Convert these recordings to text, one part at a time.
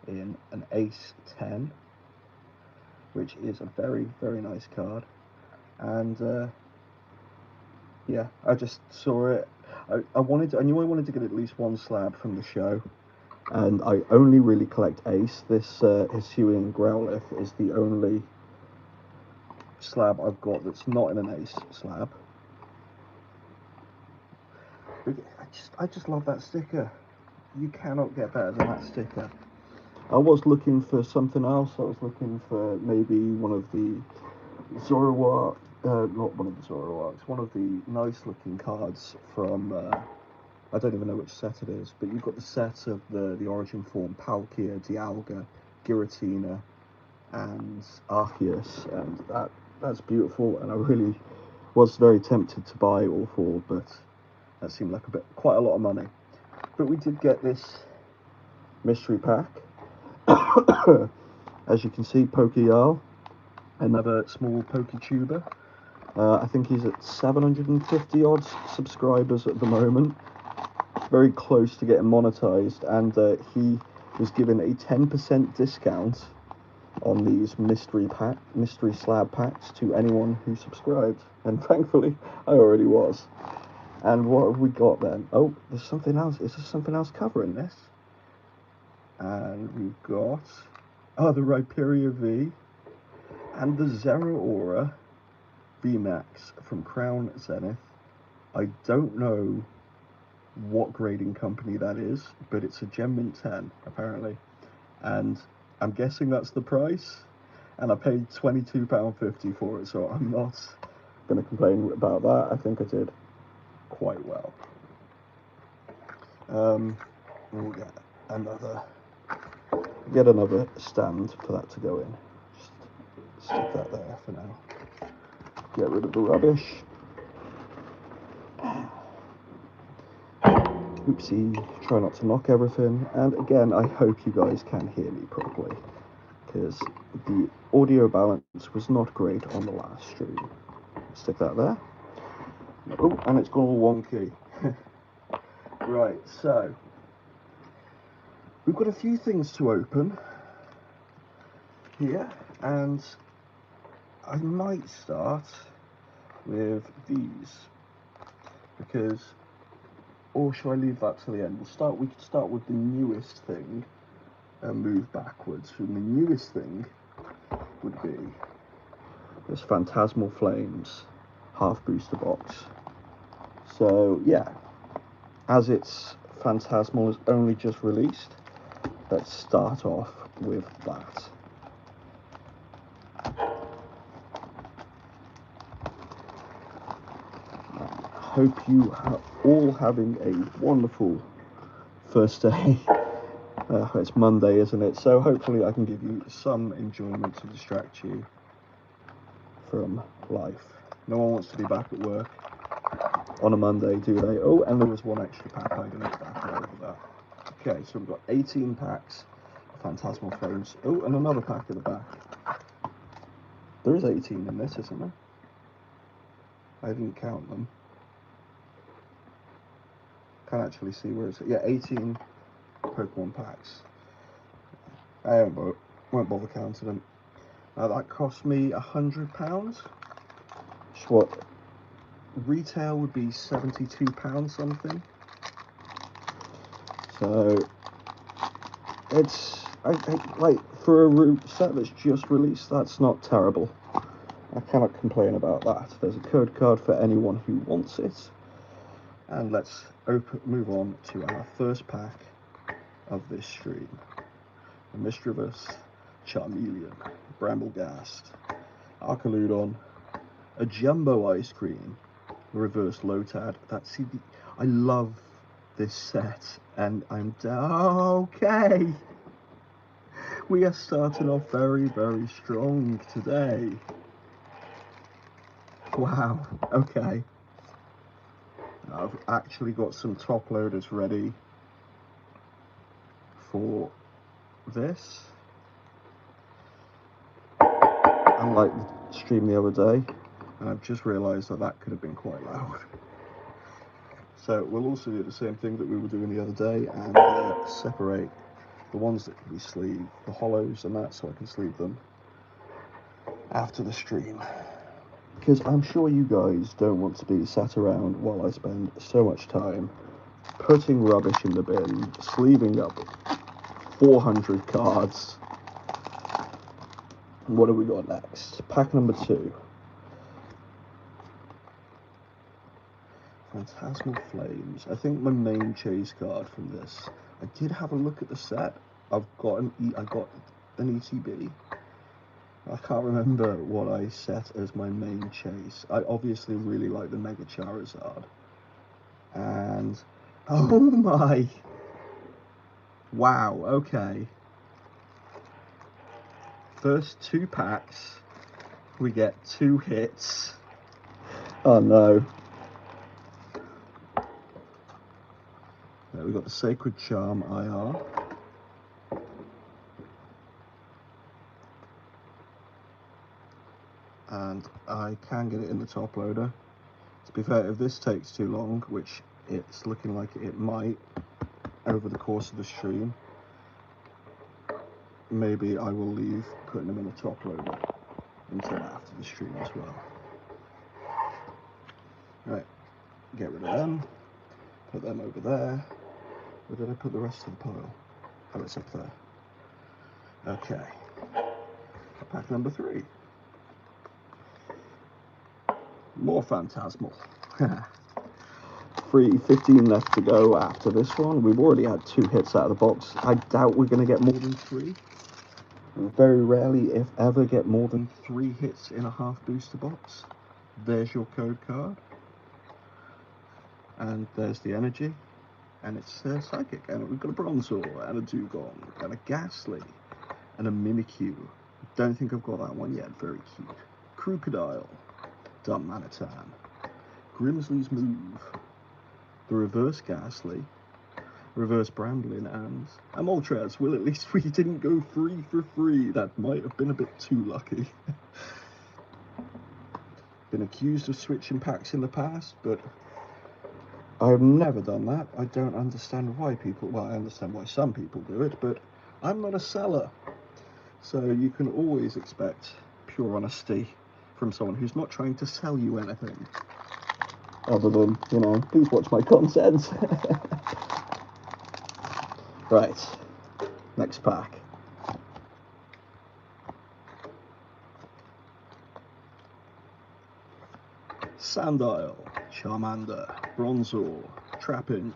in an Ace 10, which is a very, very nice card. And yeah, I just saw it. I knew I wanted to get at least one slab from the show, and I only really collect Ace. This Hisuian Growlithe is the only slab I've got that's not in an Ace slab. I just love that sticker. You cannot get better than that sticker. I was looking for something else. I was looking for maybe one of the Zoroark, not one of the Zoroarks, one of the nice looking cards from, I don't even know which set it is, but you've got the set of the origin form, Palkia, Dialga, Giratina, and Arceus, and that's beautiful, and I really was very tempted to buy all four, but that seemed like quite a lot of money. But we did get this mystery pack. As you can see, Pokeyarl, another small Poketuber. I think he's at 750 odd subscribers at the moment. Very close to getting monetized, and he was given a 10% discount on these mystery slab packs to anyone who subscribed, and thankfully I already was. And what have we got then? Oh, there's something else. Is there something else covering this? And we've got the Rhyperior V and the Zeraora VMAX from Crown Zenith. I don't know what grading company that is, but it's a Gem Mint 10 apparently, and I'm guessing that's the price, and I paid £22.50 for it, so I'm not going to complain about that. I think I did quite well. We'll get another stand for that to go in. Just stick that there for now. Get rid of the rubbish. Oopsie, try not to knock everything. And again, I hope you guys can hear me properly, because the audio balance was not great on the last stream. Stick that there. Oh, and it's gone all wonky. Right, so we've got a few things to open here, and I might start with these, because, or shall I leave that to the end? We could start with the newest thing and move backwards. And the newest thing would be this Phantasmal Flames half booster box. So yeah, as it's Phantasmal is only just released, let's start off with that. I hope you are all having a wonderful first day. It's Monday, isn't it? So hopefully I can give you some enjoyment to distract you from life. No one wants to be back at work on a Monday, do they? Oh, and there was one extra pack I didn't back over that. Okay, so we've got 18 packs of Phantasmal Flames. Oh, and another pack at the back. There is 18 in this, isn't there? I didn't count them. Can't actually see where it's at. Yeah, 18 Pokemon packs. I won't bother counting them. That cost me £100. Which what retail would be £72 something. So it's like for a set that's just released, that's not terrible. I cannot complain about that. There's a code card for anyone who wants it. And let's move on to our first pack of this stream. A Mischievous, Charmeleon, Bramblegast, Archaludon, a Jumbo Ice Cream, Reverse Lotad. I love this set, and I'm okay. We are starting off very, very strong today. Wow, okay. I've actually got some top loaders ready for this. Unlike the stream the other day, and I've just realised that could have been quite loud. So we'll also do the same thing that we were doing the other day and separate the ones that can be sleeved, the hollows and that, so I can sleeve them after the stream. Because I'm sure you guys don't want to be sat around while I spend so much time putting rubbish in the bin, sleeving up 400 cards. What have we got next? Pack number 2. Phantasmal Flames. I think my main chase card from this. I did have a look at the set. I got an ETB. I can't remember what I set as my main chase. I obviously really like the Mega Charizard. And oh my! Wow, okay. First 2 packs, we get 2 hits. Oh no. We've got the Sacred Charm IR. And I can get it in the top loader. To be fair, if this takes too long, which it's looking like it might over the course of the stream, maybe I will leave putting them in the top loader until after the stream as well. Right, get rid of them, put them over there. Where did I put the rest of the pile? Oh, it's up there. Okay, pack number 3. More Phantasmal. 15 left to go after this one. We've already had 2 hits out of the box. I doubt we're going to get more than 3. Very rarely, if ever, get more than 3 hits in a half booster box. There's your code card. And there's the energy. And it's Psychic. And we've got a Bronzor, and a Dugong, and a Ghastly, and a Mimikyu. Don't think I've got that one yet. Very cute. Crocodile. Darmanitan. Grimsley's Move. The Reverse Ghastly. Reverse Bramblin, and a Moltres. Well, at least we didn't go 3 for 3. That might have been a bit too lucky. Been accused of switching packs in the past, but I've never done that. I don't understand why people, well, I understand why some people do it, but I'm not a seller. So you can always expect pure honesty from someone who's not trying to sell you anything. Other than, you know, please watch my content. Right, next pack. Sandile, Charmander, Bronzor, Trapinch,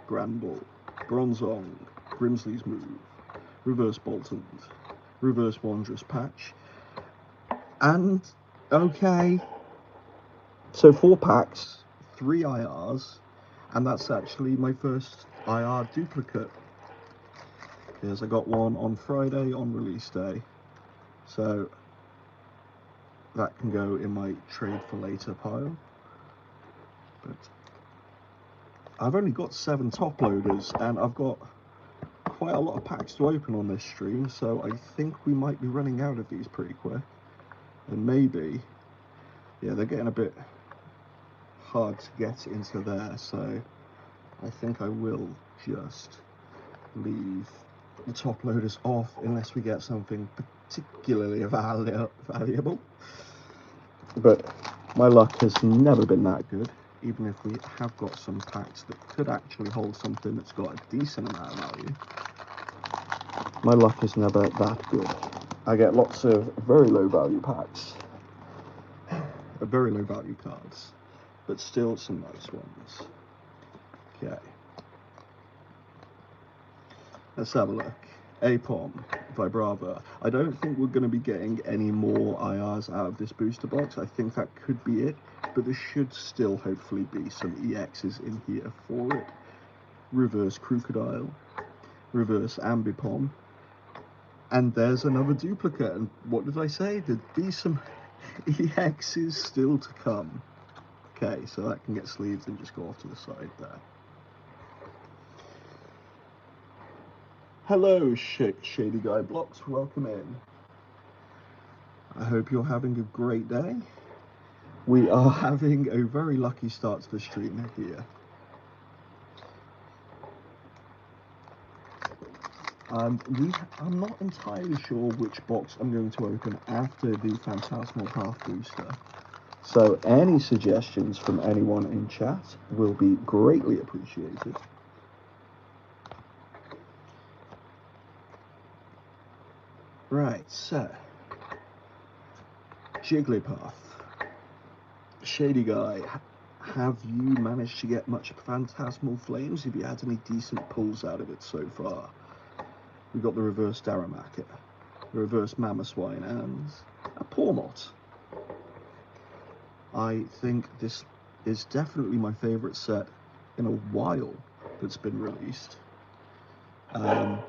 Granbull, Bronzong, Grimsley's Move, Reverse Boltund, Reverse Wondrous Patch, and, okay, so 4 packs, 3 IRs, and that's actually my first IR duplicate, because I got one on Friday on release day, so that can go in my trade for later pile. But I've only got 7 top loaders, and I've got quite a lot of packs to open on this stream, so I think we might be running out of these pretty quick. And maybe, yeah, they're getting a bit hard to get into there, so I think I will just leave the top loaders off unless we get something particularly valuable. But my luck has never been that good, even if we have got some packs that could actually hold something that's got a decent amount of value. My luck is never that good. I get lots of very low value packs, very low value cards, but still some nice ones. Okay, let's have a look. Apom, Vibrava. I don't think we're going to be getting any more IRs out of this booster box. I think that could be it, but there should still hopefully be some EXs in here for it. Reverse Crocodile, Reverse Ambipom, and there's another duplicate. And what did I say? There'd be some EXs still to come. Okay, so that can get sleeved and just go off to the side there. Hello, Shady Guy Blocks, welcome in. I hope you're having a great day. We are having a very lucky start to the stream here. I'm not entirely sure which box I'm going to open after the Phantasmal Path booster. So any suggestions from anyone in chat will be greatly appreciated. Right, so Jigglypuff, Shady Guy, have you managed to get much Phantasmal Flames? Have you had any decent pulls out of it so far? We've got the reverse Darumaka, the reverse Mamoswine, and a Pawmot. I think this is definitely my favourite set in a while that's been released. I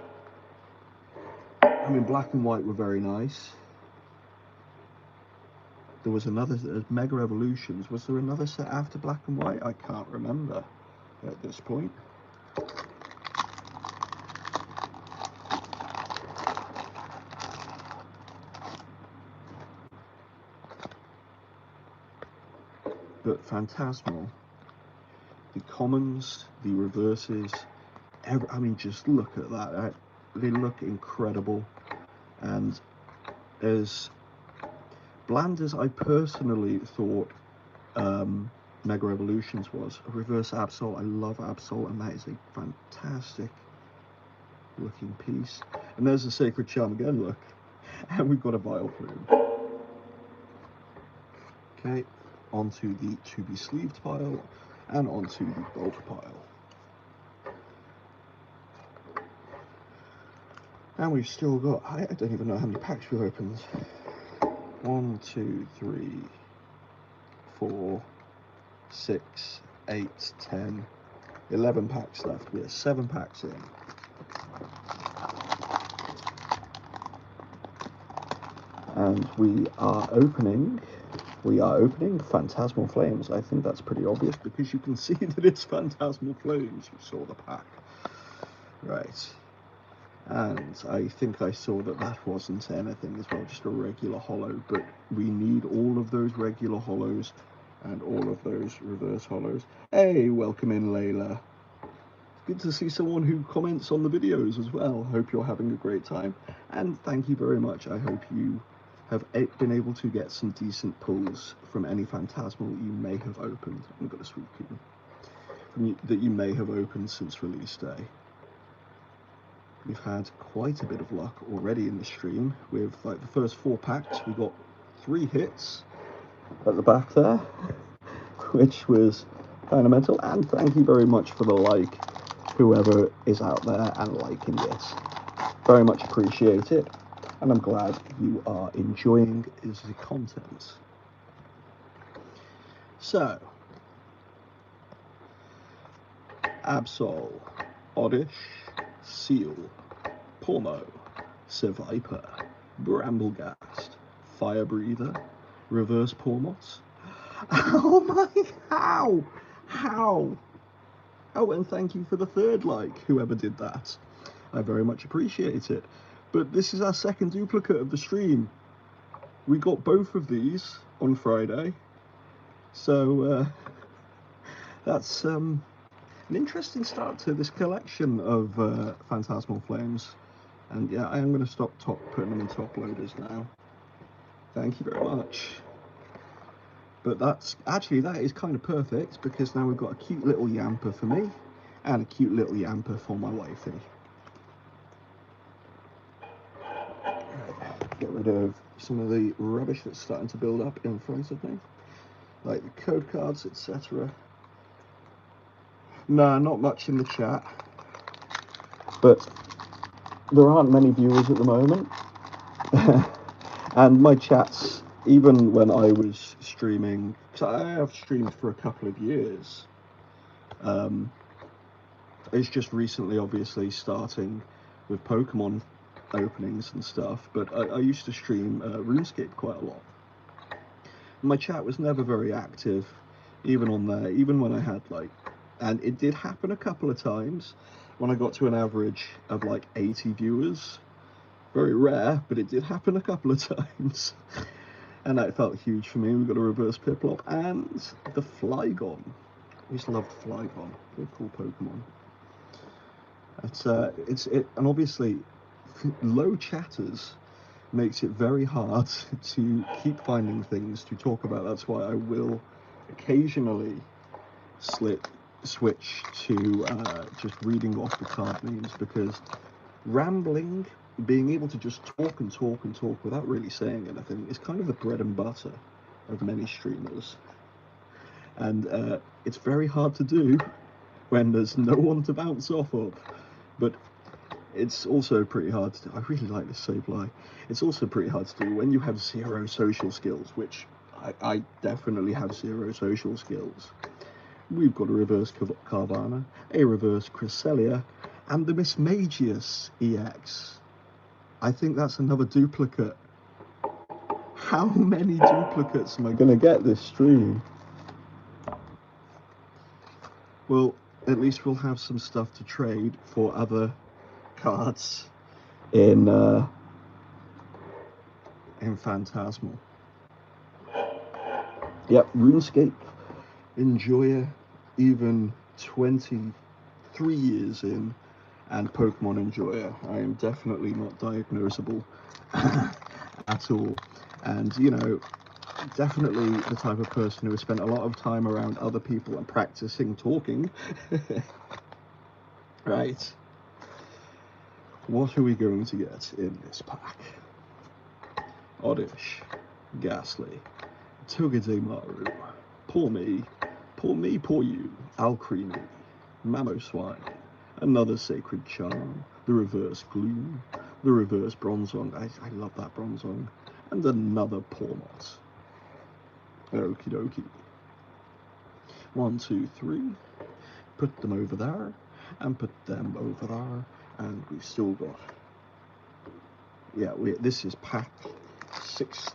mean, black and white were very nice. There was another, Mega Evolutions. Was there another set after black and white? I can't remember at this point. But Phantasmal, the commons, the reverses, I mean, just look at that. They look incredible. And as bland as I personally thought Mega Evolutions was, a reverse Absol, I love Absol, and that is a fantastic looking piece. And there's a Sacred Charm again, look. And we've got a Vileplume. Okay, onto the to be sleeved pile, and onto the bulk pile. And we've still got, I don't even know how many packs we've opened. 1, 2, 3, 4, 6, 8, 10, 11 packs left. We are 7 packs in. And we are opening Phantasmal Flames. I think that's pretty obvious because you can see that it's Phantasmal Flames. You saw the pack. Right. And I think I saw that that wasn't anything as well, just a regular holo, but we need all of those regular holos and all of those reverse holos. Hey, welcome in, Layla. Good to see someone who comments on the videos as well. Hope you're having a great time, and thank you very much. I hope you have been able to get some decent pulls from any Phantasmal you may have opened. I've got a sweet coupon that you may have opened since release day. We've had quite a bit of luck already in the stream. With like the first 4 packs, we got 3 hits at the back there, which was kind of mental. And thank you very much for the like, whoever is out there and liking this. Very much appreciate it, and I'm glad you are enjoying the content. So, Absol, Oddish, Seal, Pawmo, Seviper, Bramblegast, Fire Breather, Reverse Pawmot. Oh my, how? Oh, and thank you for the 3rd like, whoever did that. I very much appreciate it. But this is our 2nd duplicate of the stream. We got both of these on Friday. So, that's an interesting start to this collection of Phantasmal Flames. And yeah, I am going to stop putting them in top loaders now. Thank you very much. But that is kind of perfect, because now we've got a cute little Yamper for me and a cute little Yamper for my wifey. Get rid of some of the rubbish that's starting to build up in front of me, like the code cards, etc. No, not much in the chat, but there aren't many viewers at the moment. And my chats, even when I was streaming, because I have streamed for a couple of years, it's just recently obviously starting with Pokemon openings and stuff, but I used to stream RuneScape quite a lot. My chat was never very active, even on there, even when I had like, and it did happen a couple of times when I got to an average of like 80 viewers. Very rare, but it did happen a couple of times. And that felt huge for me. We got a reverse Piplup and the Flygon. I just loved Flygon. They're cool Pokemon. And obviously, low chatters makes it very hard to keep finding things to talk about. That's why I will occasionally switch to just reading off the card names, because rambling, being able to just talk and talk and talk without really saying anything, is kind of the bread and butter of many streamers. And it's very hard to do when there's no one to bounce off of. But it's also pretty hard to do. I really like this Sableye. It's also pretty hard to do when you have zero social skills, which I definitely have zero social skills. We've got a reverse Carvana, a reverse Cresselia, and the Mismagius EX. I think that's another duplicate. How many duplicates am I going to get this stream? Well, at least we'll have some stuff to trade for other cards in Phantasmal. Yep, RuneScape Enjoyer, even 23 years in, and Pokemon Enjoyer. I am definitely not diagnosable at all. And, you know, definitely the type of person who has spent a lot of time around other people and practicing talking. Right. What are we going to get in this pack? Oddish, Ghastly, Togedemaru, Poor Me, Poor You, Alcremie, Mamoswine, another Sacred Charm, the Reverse Gloom, the Reverse Bronzong, I love that Bronzong, and another Pawmot. Okie dokie. 1, 2, 3. Put them over there, and put them over there, and we've still got, yeah, this is pack 6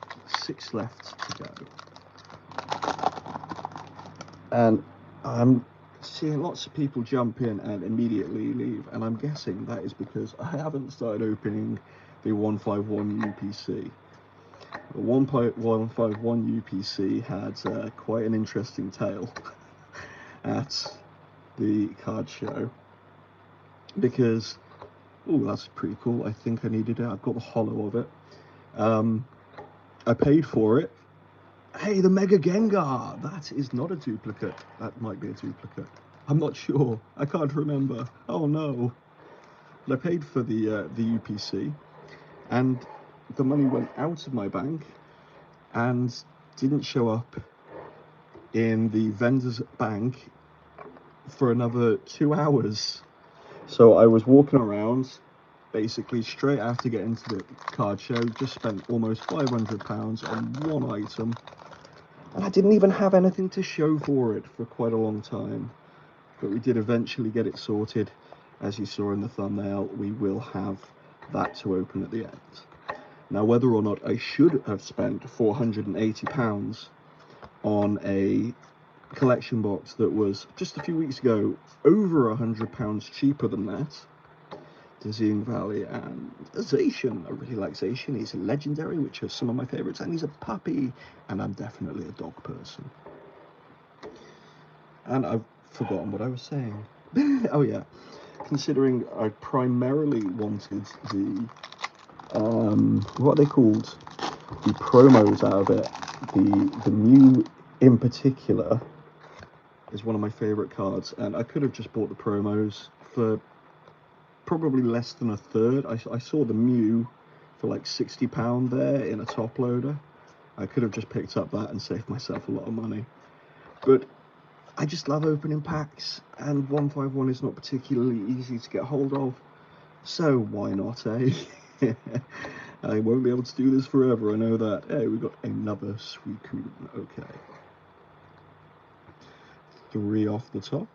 left to go. And I'm seeing lots of people jump in and immediately leave, and I'm guessing that is because I haven't started opening the 151 UPC. The 151 UPC had quite an interesting tale at the card show, because, oh, that's pretty cool. I think I needed it. I've got the holo of it. I paid for it. Hey, the Mega Gengar! That is not a duplicate. That might be a duplicate. I'm not sure. I can't remember. Oh no. But I paid for the UPC, and the money went out of my bank and didn't show up in the vendor's bank for another 2 hours. So I was walking around basically straight after getting to the card show, just spent almost £500 on one item, and I didn't even have anything to show for it for quite a long time. But we did eventually get it sorted. As you saw in the thumbnail, we will have that to open at the end. Now, whether or not I should have spent £480 on a collection box that was just a few weeks ago over £100 cheaper than that, Dizzying Valley and Zacian. I really like Zacian. He's a legendary, which are some of my favorites, and he's a puppy, and I'm definitely a dog person. And I've forgotten what I was saying. Oh yeah, considering I primarily wanted the what are they called, the promos out of it, the Mew in particular is one of my favorite cards, and I could have just bought the promos for probably less than a third. I saw the Mew for like £60 there in a top loader. I could have just picked up that and saved myself a lot of money. But I just love opening packs, and 151 is not particularly easy to get hold of, so why not, eh? I won't be able to do this forever, I know that. Hey, we got another Suicune, okay. 3 off the top.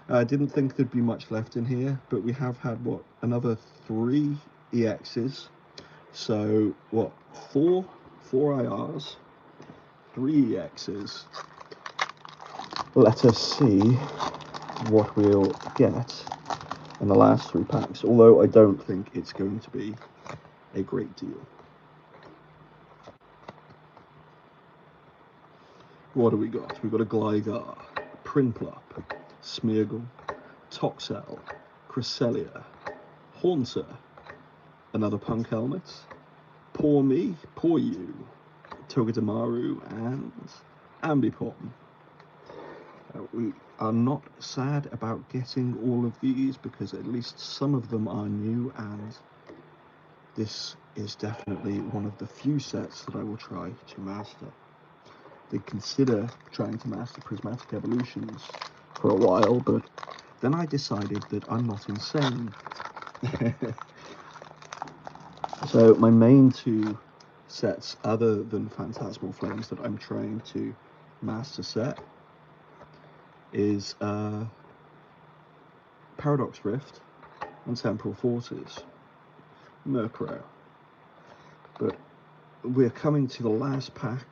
I didn't think there'd be much left in here, but we have had, what, another 3 EXs. So, what, 4 IRs, 3 EXs. Let us see what we'll get in the last 3 packs, although I don't think it's going to be a great deal. What do we got? We've got a Gligar, Prinplup, Smeargle, Toxel, Cresselia, Haunter, another Punk Helmet, Poor Me, Poor You, Togedemaru, and Ambipom. We are not sad about getting all of these because at least some of them are new, and this is definitely one of the few sets that I will try to master. Did consider trying to master Prismatic Evolutions for a while, but then I decided that I'm not insane. So my main two sets, other than Phantasmal Flames, that I'm trying to master set is Paradox Rift and Temporal Forces, Murkrow. But we're coming to the last pack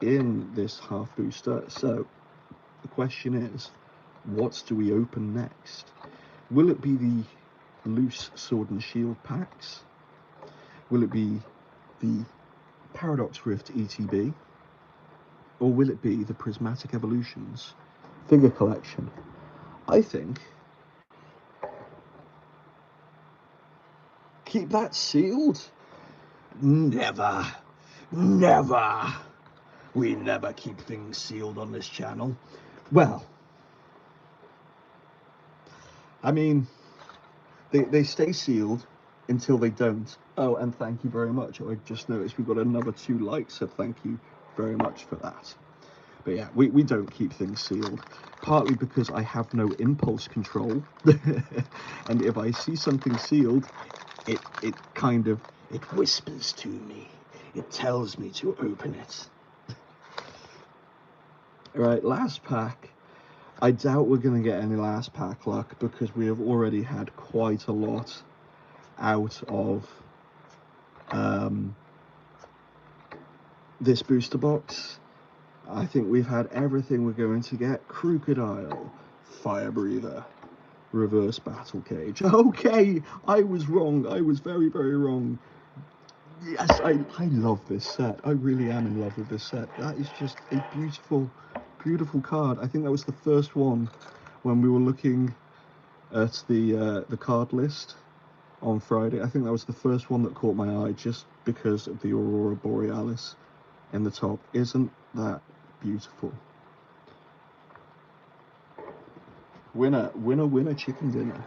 in this half booster, so the question is, what do we open next? Will it be the loose Sword and Shield packs? Will it be the Paradox Rift ETB? Or will it be the Prismatic Evolutions figure collection? I think keep that sealed. Never. Never. We never keep things sealed on this channel. Well, I mean, they stay sealed until they don't. Oh, and thank you very much. I just noticed we've got another 2 likes, so thank you very much for that. But yeah, we don't keep things sealed, partly because I have no impulse control. And if I see something sealed, it whispers to me. It tells me to open it. Alright, last pack. I doubt we're going to get any last pack luck because we have already had quite a lot out of this booster box. I think we've had everything we're going to get. Krookodile, Fire Breather, Reverse Battle Cage. Okay, I was wrong. I was very, very wrong. Yes, I love this set. I really am in love with this set. That is just a beautiful, beautiful card. I think that was the first one when we were looking at the card list on Friday. I think that was the first one that caught my eye just because of the Aurora Borealis in the top. Isn't that beautiful? Winner, winner, winner, chicken dinner.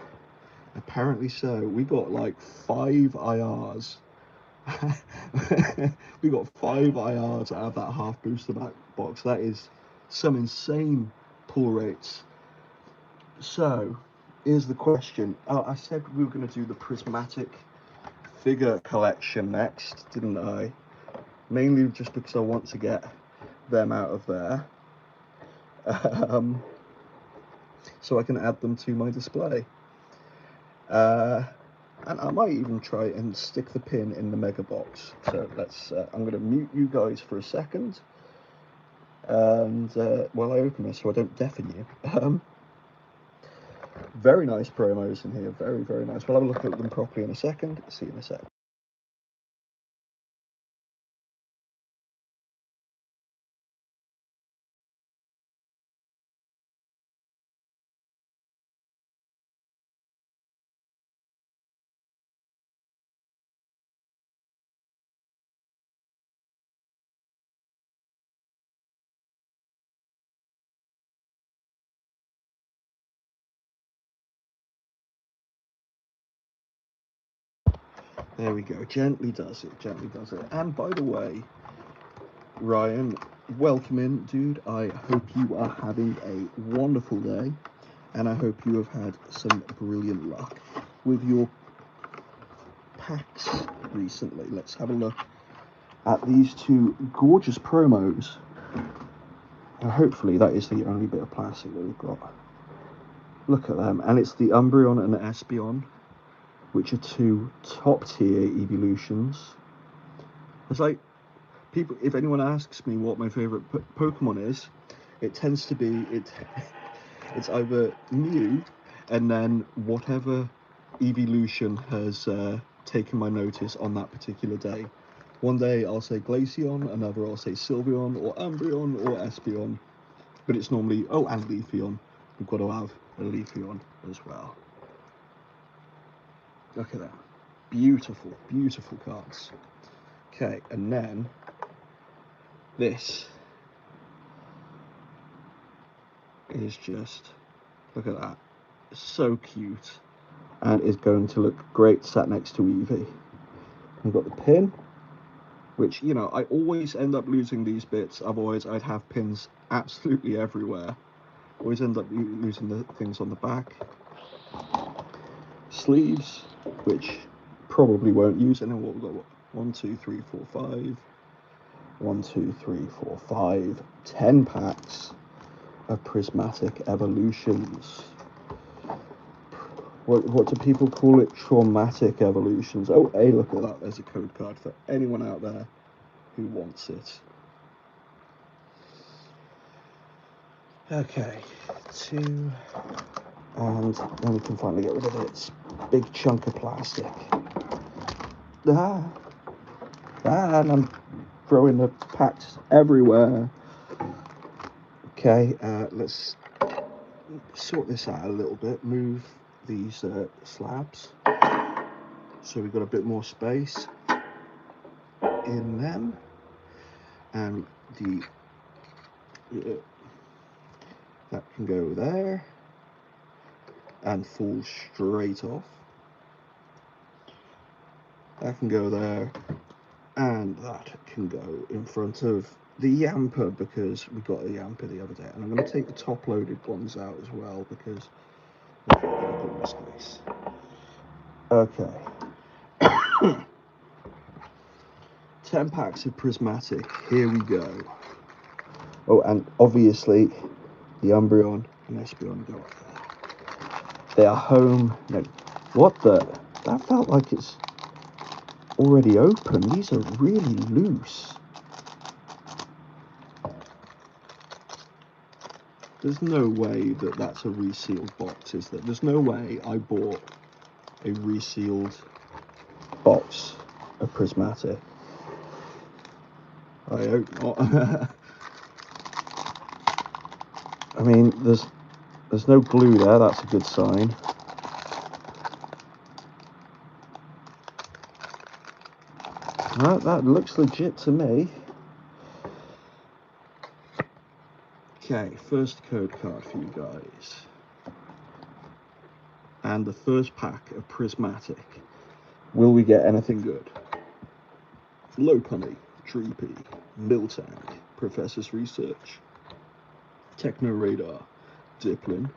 Apparently so. We got like 5 IRs. We got 5 IRs out of that half booster box. That is some insane pull rates. So, here's the question. I said we were going to do the Prismatic figure collection next, didn't I? Mainly just because I want to get them out of there. So I can add them to my display. And I might even try and stick the pin in the mega box. So let's, I'm going to mute you guys for a second. And while I open this so I don't deafen you. Very nice promos in here, very, very nice. We'll have a look at them properly in a second. See you in a sec. There we go, gently does it, gently does it. And by the way, Ryan, welcome in, dude. I hope you are having a wonderful day, and I hope you have had some brilliant luck with your packs recently. Let's have a look at these 2 gorgeous promos. And hopefully that is the only bit of plastic that we've got. Look at them, and it's the Umbreon and the Espeon, which are 2 top tier evolutions. It's like, people, if anyone asks me what my favorite Pokemon is, it tends to be it's either Mew and then whatever evolution has taken my notice on that particular day. One day I'll say Glaceon, another I'll say Sylveon or Umbreon or Espeon, but it's normally, oh, and Leafeon. We've got to have a Leafeon as well. Look at that. Beautiful, beautiful cards. Okay, and then this is just, look at that. It's so cute. And is going to look great sat next to Eevee. We've got the pin, which, you know, I always end up losing these bits, otherwise I'd have pins absolutely everywhere. Always end up losing the things on the back. Sleeves, which probably won't use, and then what we've got, what, 1, 2, 3, 4, 5. 1, 2, 3, 4, 5. 10 packs of Prismatic Evolutions. What do people call it? Traumatic Evolutions. Oh, hey, look at that. There's a code card for anyone out there who wants it. Okay, 2. And then we can finally get rid of its big chunk of plastic. And I'm throwing the packs everywhere. Okay, let's sort this out a little bit. Move these slabs so we've got a bit more space in them, and that can go there and fall straight off. That can go there, and that can go in front of the Yamper, because we got a Yamper the other day. And I'm going to take the top loaded ones out as well, because I think they're a good space. Okay. 10 packs of Prismatic, here we go. Oh, and obviously the Umbreon and Espeon go up there. They are home. No, what the? That felt like it's already open. These are really loose. There's no way that that's a resealed box, is there? There's no way I bought a resealed box of Prismatic. I hope not. I mean, there's no glue there. That's a good sign. That looks legit to me. Okay, first code card for you guys. And the first pack of Prismatic. Will we get anything good? Lopunny, Dreepy, Miltank, Professor's Research, Techno Radar, Dipplin,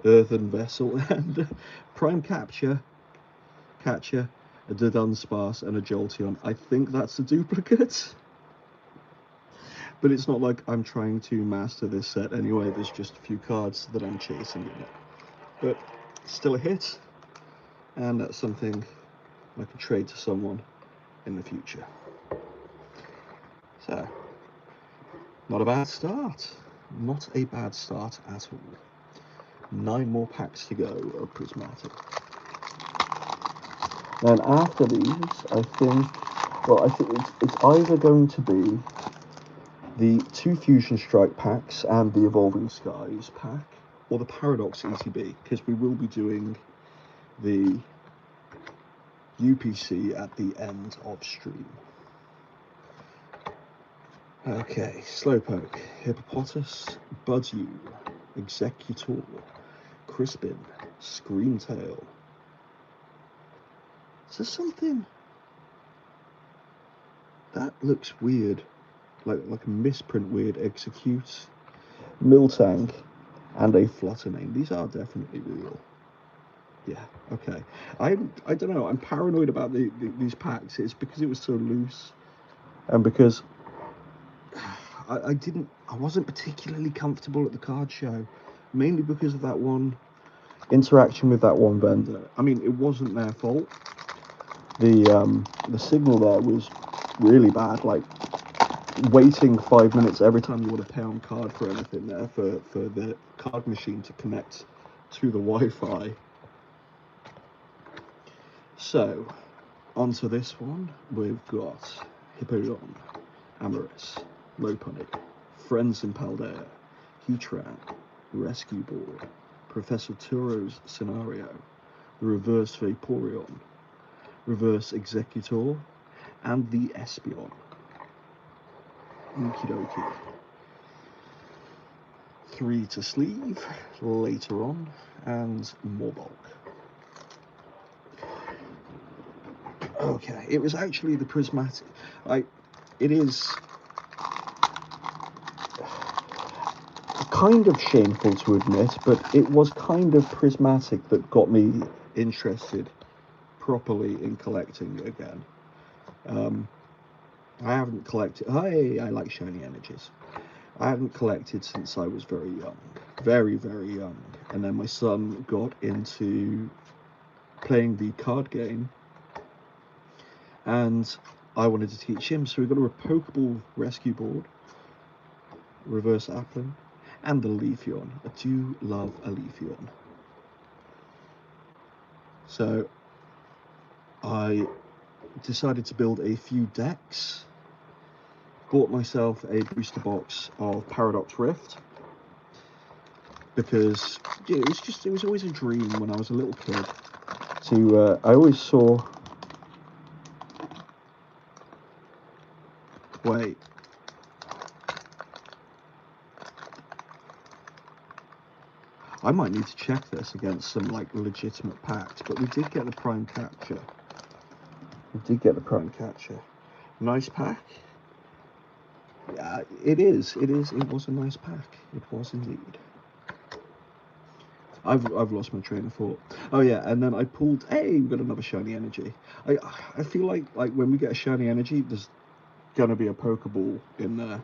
Earthen Vessel, and Prime Catcher, a Dunsparce, and a Jolteon. I think that's a duplicate. But it's not like I'm trying to master this set anyway. There's just a few cards that I'm chasing in it. But still a hit. And that's something I could trade to someone in the future. So, not a bad start. Not a bad start at all. 9 more packs to go of Prismatic. Then after these, I think it's either going to be the 2 Fusion Strike packs and the Evolving Skies pack, or the Paradox ETB, because we will be doing the UPC at the end of stream. Okay, Slowpoke, Hippopotas, Budew, Executor, Crispin, Screamtail. Is there something that looks weird, like a misprint weird? Execute, Miltank, and a Fluttermane. These are definitely real. Yeah, okay. I don't know, I'm paranoid about these packs. It's because it was so loose, and because I wasn't particularly comfortable at the card show, mainly because of that one interaction with that one vendor. I mean, it wasn't their fault. The signal there was really bad, like waiting 5 minutes every time you want to pay on card for anything there for the card machine to connect to the Wi-Fi. So, onto this one, we've got Hippowdon, Amoris, Lopunny, Friends in Paldea, Heatran, Rescue Board, Professor Turo's Scenario, Reverse Vaporeon, Reverse Executor, and the Espeon. Okie dokie. 3 to sleeve later on, and more bulk. Okay, it was actually the prismatic. It is kind of shameful to admit, but it was kind of prismatic that got me interested properly in collecting again. I haven't collected. I like shiny energies. I haven't collected since I was very young, very, very young. And then my son got into playing the card game, and I wanted to teach him. So we got a Pokeball rescue board, Reverse Applin, and the Leafeon. I do love a Leafeon. So I decided to build a few decks. Bought myself a booster box of Paradox Rift because it was always a dream when I was a little kid to I always saw wait I might need to check this against some like legitimate packs, but we did get the Prime Catcher. Nice pack. Yeah, it was a nice pack. It was indeed. I've lost my train of thought. Oh yeah, and then I pulled. Hey, we got another shiny energy. I feel like when we get a shiny energy, there's gonna be a Pokeball in there.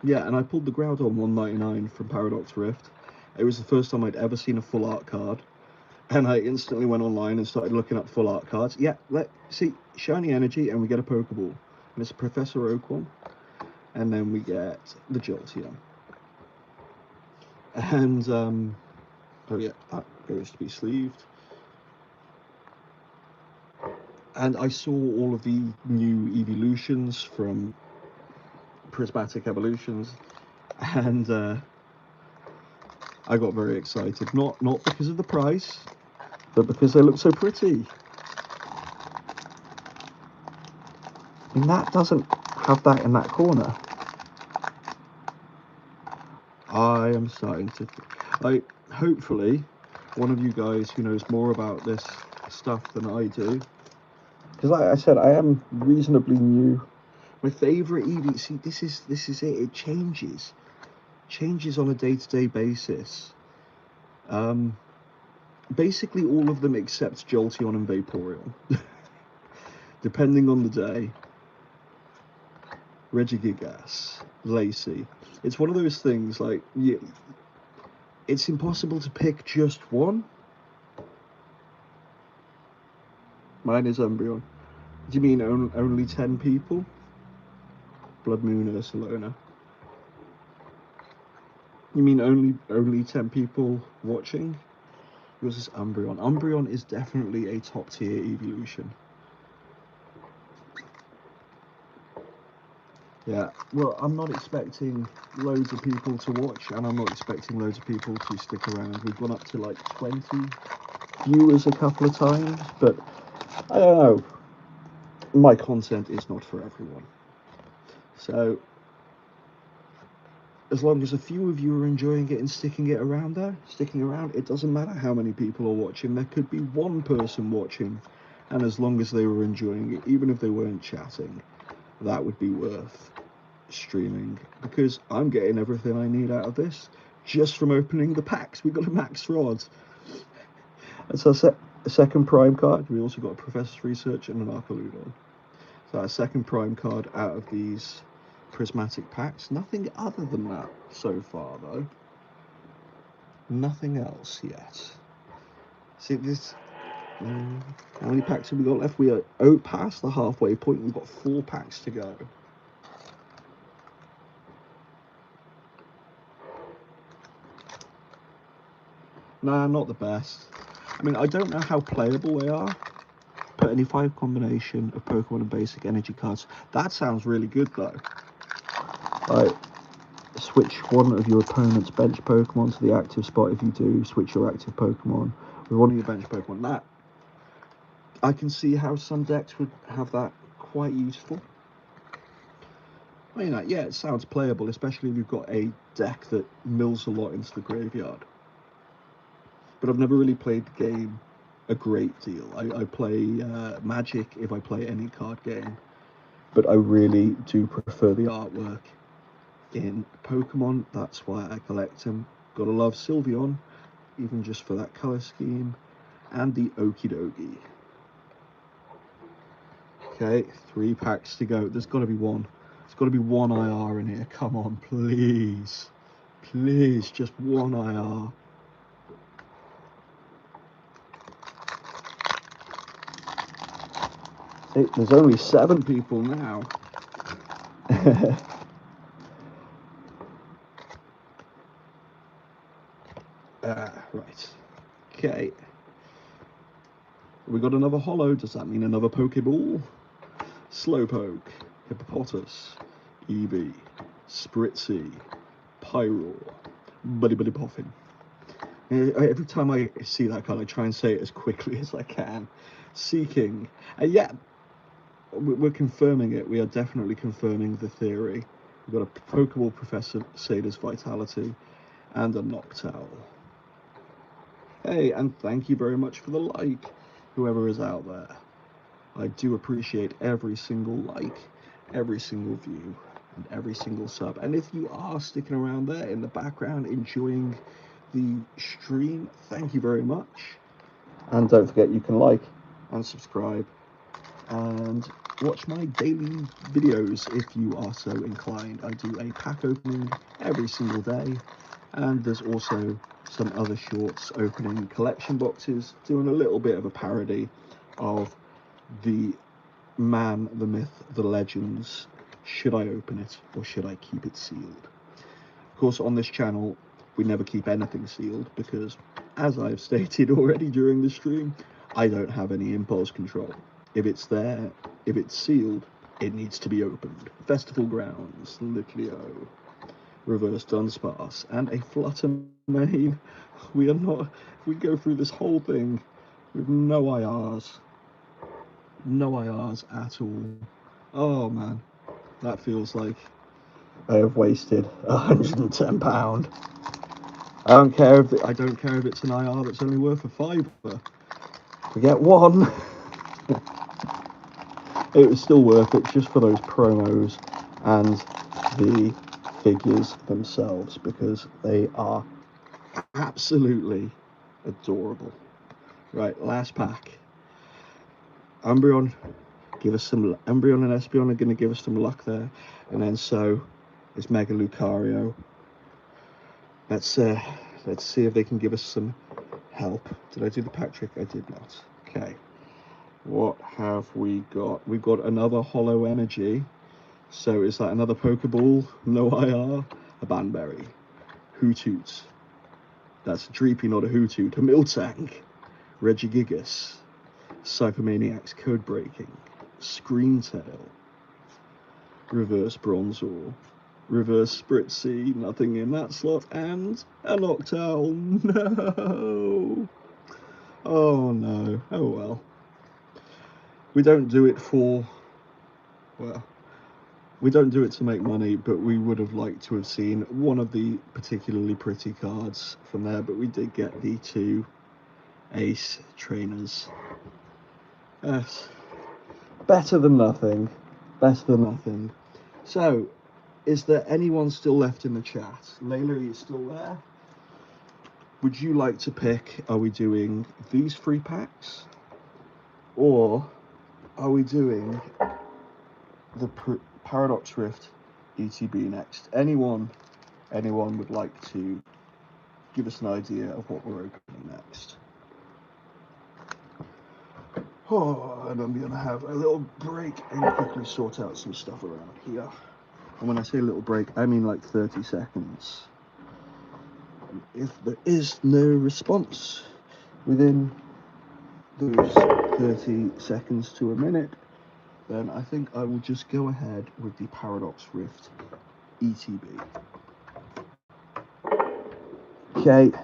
Yeah, and I pulled the Groudon 199 from Paradox Rift. It was the first time I'd ever seen a full art card, and I instantly went online and started looking up full art cards. Yeah, let's see, shiny energy, and we get a Pokeball, and it's Professor Oak one, and then we get the Jolteon. And oh yeah, that goes to be sleeved. And I saw all of the new evolutions from Prismatic Evolutions, and I got very excited. Not because of the price, but because they look so pretty. And that doesn't have that in that corner. I am starting to hopefully one of you guys who knows more about this stuff than I do, because like I said, I am reasonably new. My favorite Eevee, see, this is it. It changes on a day-to-day basis. Basically all of them except Jolteon and Vaporeon, depending on the day. Regigigas, Lacey. It's one of those things like it's impossible to pick just one. Mine is Umbreon. Do you mean only 10 people? Blood Moon Ursalona. You mean only 10 people watching? Yours is Umbreon. Umbreon is definitely a top tier evolution. Yeah, well, I'm not expecting loads of people to watch, and I'm not expecting loads of people to stick around. We've gone up to like 20 viewers a couple of times, but I don't know. My content is not for everyone. So, as long as a few of you are enjoying it and sticking around, it doesn't matter how many people are watching. There could be one person watching, and as long as they were enjoying it, even if they weren't chatting, that would be worth streaming, because I'm getting everything I need out of this just from opening the packs. We got a Max Rod. That's our second Prime card. We also got a Professor's Research and an Archaludon. So our second Prime card out of these prismatic packs. Nothing other than that so far, though. Nothing else yet. See this. How many packs have we got left? We are past the halfway point. We've got 4 packs to go. Nah, not the best. I mean, I don't know how playable they are. Put any 5 combination of Pokemon and basic energy cards. That sounds really good, though. Right. switch one of your opponent's bench Pokemon to the active spot. If you do, switch your active Pokemon with one of your bench Pokemon. That, I can see how some decks would have that quite useful. I mean, yeah, it sounds playable, especially if you've got a deck that mills a lot into the graveyard. But I've never really played the game a great deal. I play Magic if I play any card game, but I really do prefer the artwork in Pokemon. That's why I collect them. Gotta love Sylveon, even just for that colour scheme, and the Okidogi. Okay, 3 packs to go. There's got to be one. There's got to be one IR in here. Come on, please. Please, just one IR. There's only 7 people now. Right. Okay. We got another holo. Does that mean another Pokeball? Slowpoke, Hippopotas, Eevee, Spritzy, Pyro, Buddy Poffin. Every time I see that card, I try and say it as quickly as I can. Seeking. Yeah, we're confirming it. We are definitely confirming the theory. We've got a Pokeball Professor Sada's Vitality and a Noctowl. Hey, and thank you very much for the like, whoever is out there. I do appreciate every single like, every single view, and every single sub. And if you are sticking around there in the background enjoying the stream, thank you very much. And don't forget, you can like and subscribe and watch my daily videos if you are so inclined. I do a pack opening every single day, and there's also some other shorts opening collection boxes, doing a little bit of a parody of the man, the myth, the legends. Should I open it or should I keep it sealed? Of course, on this channel, we never keep anything sealed because, as I've stated already during the stream, I don't have any impulse control. If it's there, if it's sealed, it needs to be opened. Festival Grounds, Litleo, Reverse Dunsparce, and a Fluttermane. We are not, if we go through this whole thing with no IRs, no IRs at all. Oh man, that feels like I have wasted £110. I don't care if it's an IR that's only worth a £5. We get one. It was still worth it just for those promos and the figures themselves, because they are absolutely adorable. Right, last pack. Umbreon, give us some. Umbreon and Espeon are going to give us some luck there, and then so is Mega Lucario. Let's see if they can give us some help. Did I do the pack trick? I did not. Okay. What have we got? We've got another Holo Energy. So is that another Pokeball? No IR. A Banberry. Hootoots. That's a Dreepy, not a Hootoot. A Miltank. Regigigas. Cybermaniac's Code Breaking. Screamtail. Reverse Bronzor. Reverse Spritzy, nothing in that slot, and a Noctowl. No! Oh no. Oh well. We don't do it for, well, we don't do it to make money, but we would have liked to have seen one of the particularly pretty cards from there, but we did get the 2 ace trainers. Yes. Better than nothing. Better than nothing. So, is there anyone still left in the chat? Layla, are you still there? Would you like to pick, are we doing these 3 packs? Or are we doing the Paradox Rift ETB next? Anyone would like to give us an idea of what we're opening next? Oh, and I'm going to have a little break and quickly sort out some stuff around here. And when I say a little break, I mean like 30 seconds. If there is no response within those 30 seconds to a minute, then I think I will just go ahead with the Paradox Rift ETB. Okay,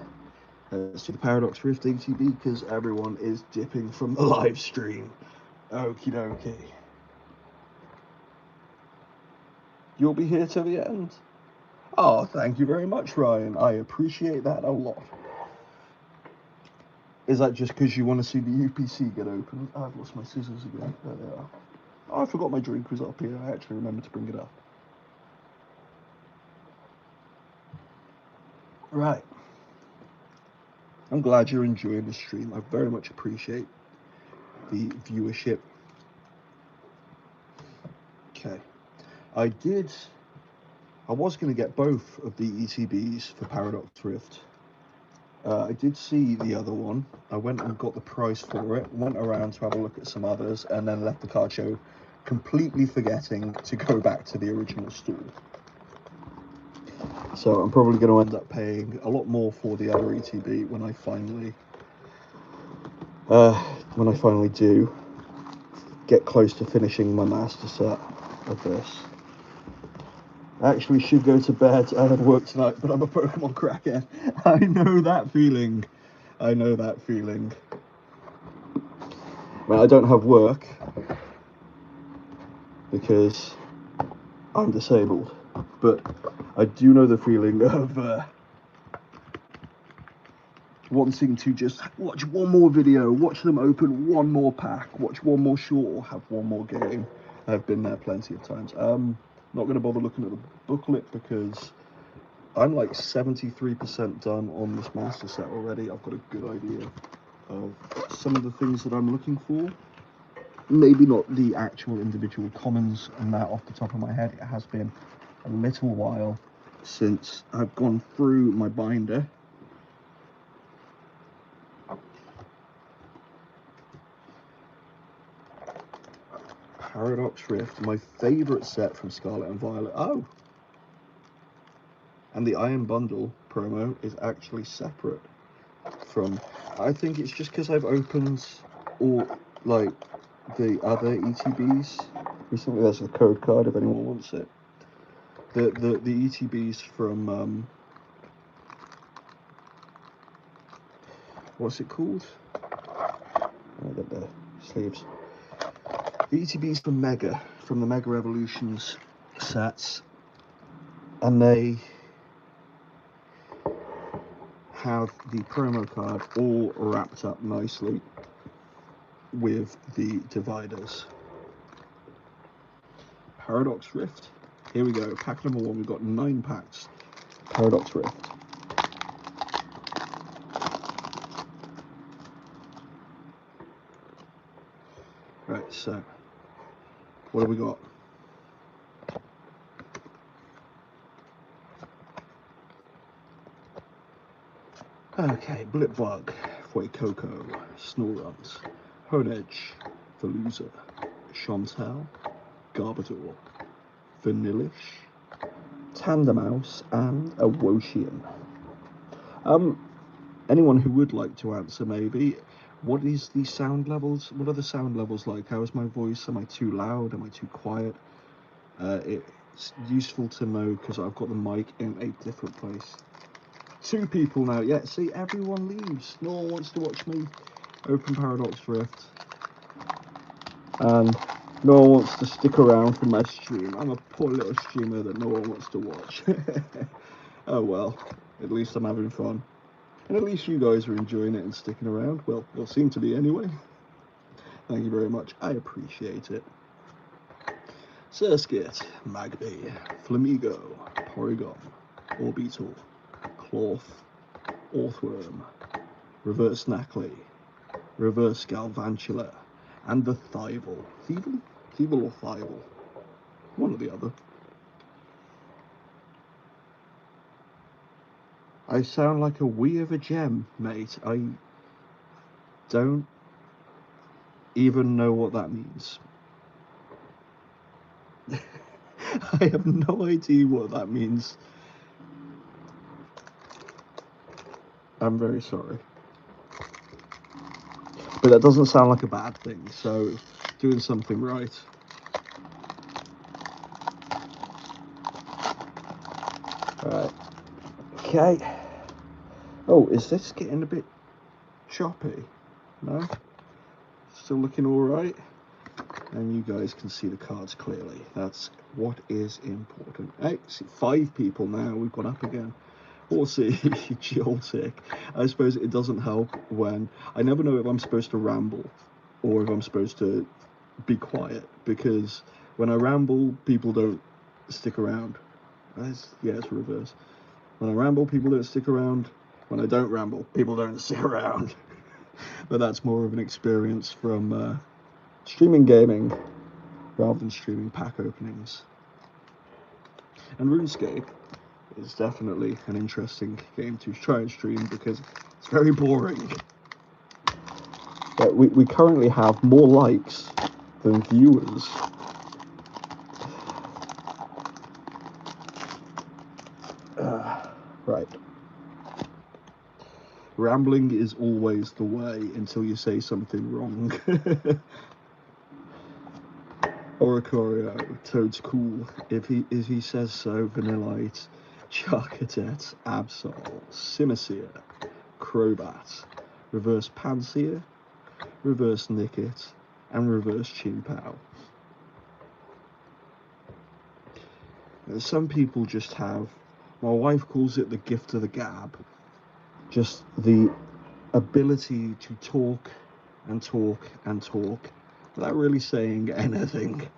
let's do the Paradox Rift ATB because everyone is dipping from the live stream. Okie dokie. You'll be here till the end? Oh, thank you very much, Ryan. I appreciate that a lot. Is that just because you want to see the UPC get open? Oh, I've lost my scissors again. There they are. Oh, I forgot my drink was up here. I actually remembered to bring it up. Right. I'm glad you're enjoying the stream. I very much appreciate the viewership. Okay. I was going to get both of the ETBs for Paradox Rift. I did see the other one. I went and got the price for it, went around to have a look at some others, and then left the card show completely forgetting to go back to the original stall. So I'm probably going to end up paying a lot more for the other ETB when I finally do get close to finishing my master set of this. I actually should go to bed. I have work tonight, but I'm a Pokemon crackhead. I know that feeling. I know that feeling. Well, I don't have work because I'm disabled, but I do know the feeling of wanting to just watch one more video, watch them open one more pack, watch one more short, or have one more game. I've been there plenty of times. Not going to bother looking at the booklet because I'm like 73% done on this master set already. I've got a good idea of some of the things that I'm looking for. Maybe not the actual individual commons and that off the top of my head. It has been a little while since I've gone through my binder. Paradox Rift, my favourite set from Scarlet and Violet. Oh! And the Iron Bundle promo is actually separate from... I think it's just because I've opened all, like, the other ETBs. Recently there's a code card if anyone wants it. The ETBs from... what's it called? I get the sleeves. The ETBs from Mega, from the Mega Evolutions sets, and they have the promo card all wrapped up nicely with the dividers. Paradox Rift. Here we go. Pack number 1. We've got 9 packs. Paradox Rift. Right, so what have we got? Okay, Blipbug, Fuecoco, Snorunt, Honedge, Veluza, Chantel, Garbodor, Vanillish, Tandemaus, and a Woshian. Anyone who would like to answer, maybe, what is the sound levels? What are the sound levels like? How is my voice? Am I too loud? Am I too quiet? It's useful to know because I've got the mic in a different place. 2 people now. Yeah, see, everyone leaves. No one wants to watch me open Paradox Rift. And no one wants to stick around for my stream. I'm a poor little streamer that no one wants to watch. Oh well, at least I'm having fun. And at least you guys are enjoying it and sticking around. Well, you'll seem to be anyway. Thank you very much. I appreciate it. Surskit, Magby, Flamigo, Porygon, Orbeetle, Cloth, Orthworm, Reverse Snackley, Reverse Galvantula, and the Thievul. Thievul? Thievul or Thievul? One or the other. I sound like a wee of a gem, mate. I don't even know what that means. I have no idea what that means. I'm very sorry. But that doesn't sound like a bad thing, so doing something right. Right. Okay. Oh, is this getting a bit choppy? No? Still looking alright? And you guys can see the cards clearly. That's what is important. Hey, see 5 people now. We've gone up again. Horsey, Joltic. I suppose it doesn't help when I never know if I'm supposed to ramble or if I'm supposed to be quiet, because when I ramble, people don't stick around. Yeah, it's reverse. When I ramble, people don't stick around. When I don't ramble, people don't stick around. But that's more of an experience from streaming gaming rather than streaming pack openings. And RuneScape is definitely an interesting game to try and stream because it's very boring. But we currently have more likes than viewers. Right. Rambling is always the way until you say something wrong. Oricorio, Toad's cool. If he says so, Vanillite, Charcadet, Absol, Simisear, Crobat, Reverse Pansear, Reverse Nickit, and Reverse Chinpow. Some people just have, my wife calls it the gift of the gab, just the ability to talk and talk and talk without really saying anything.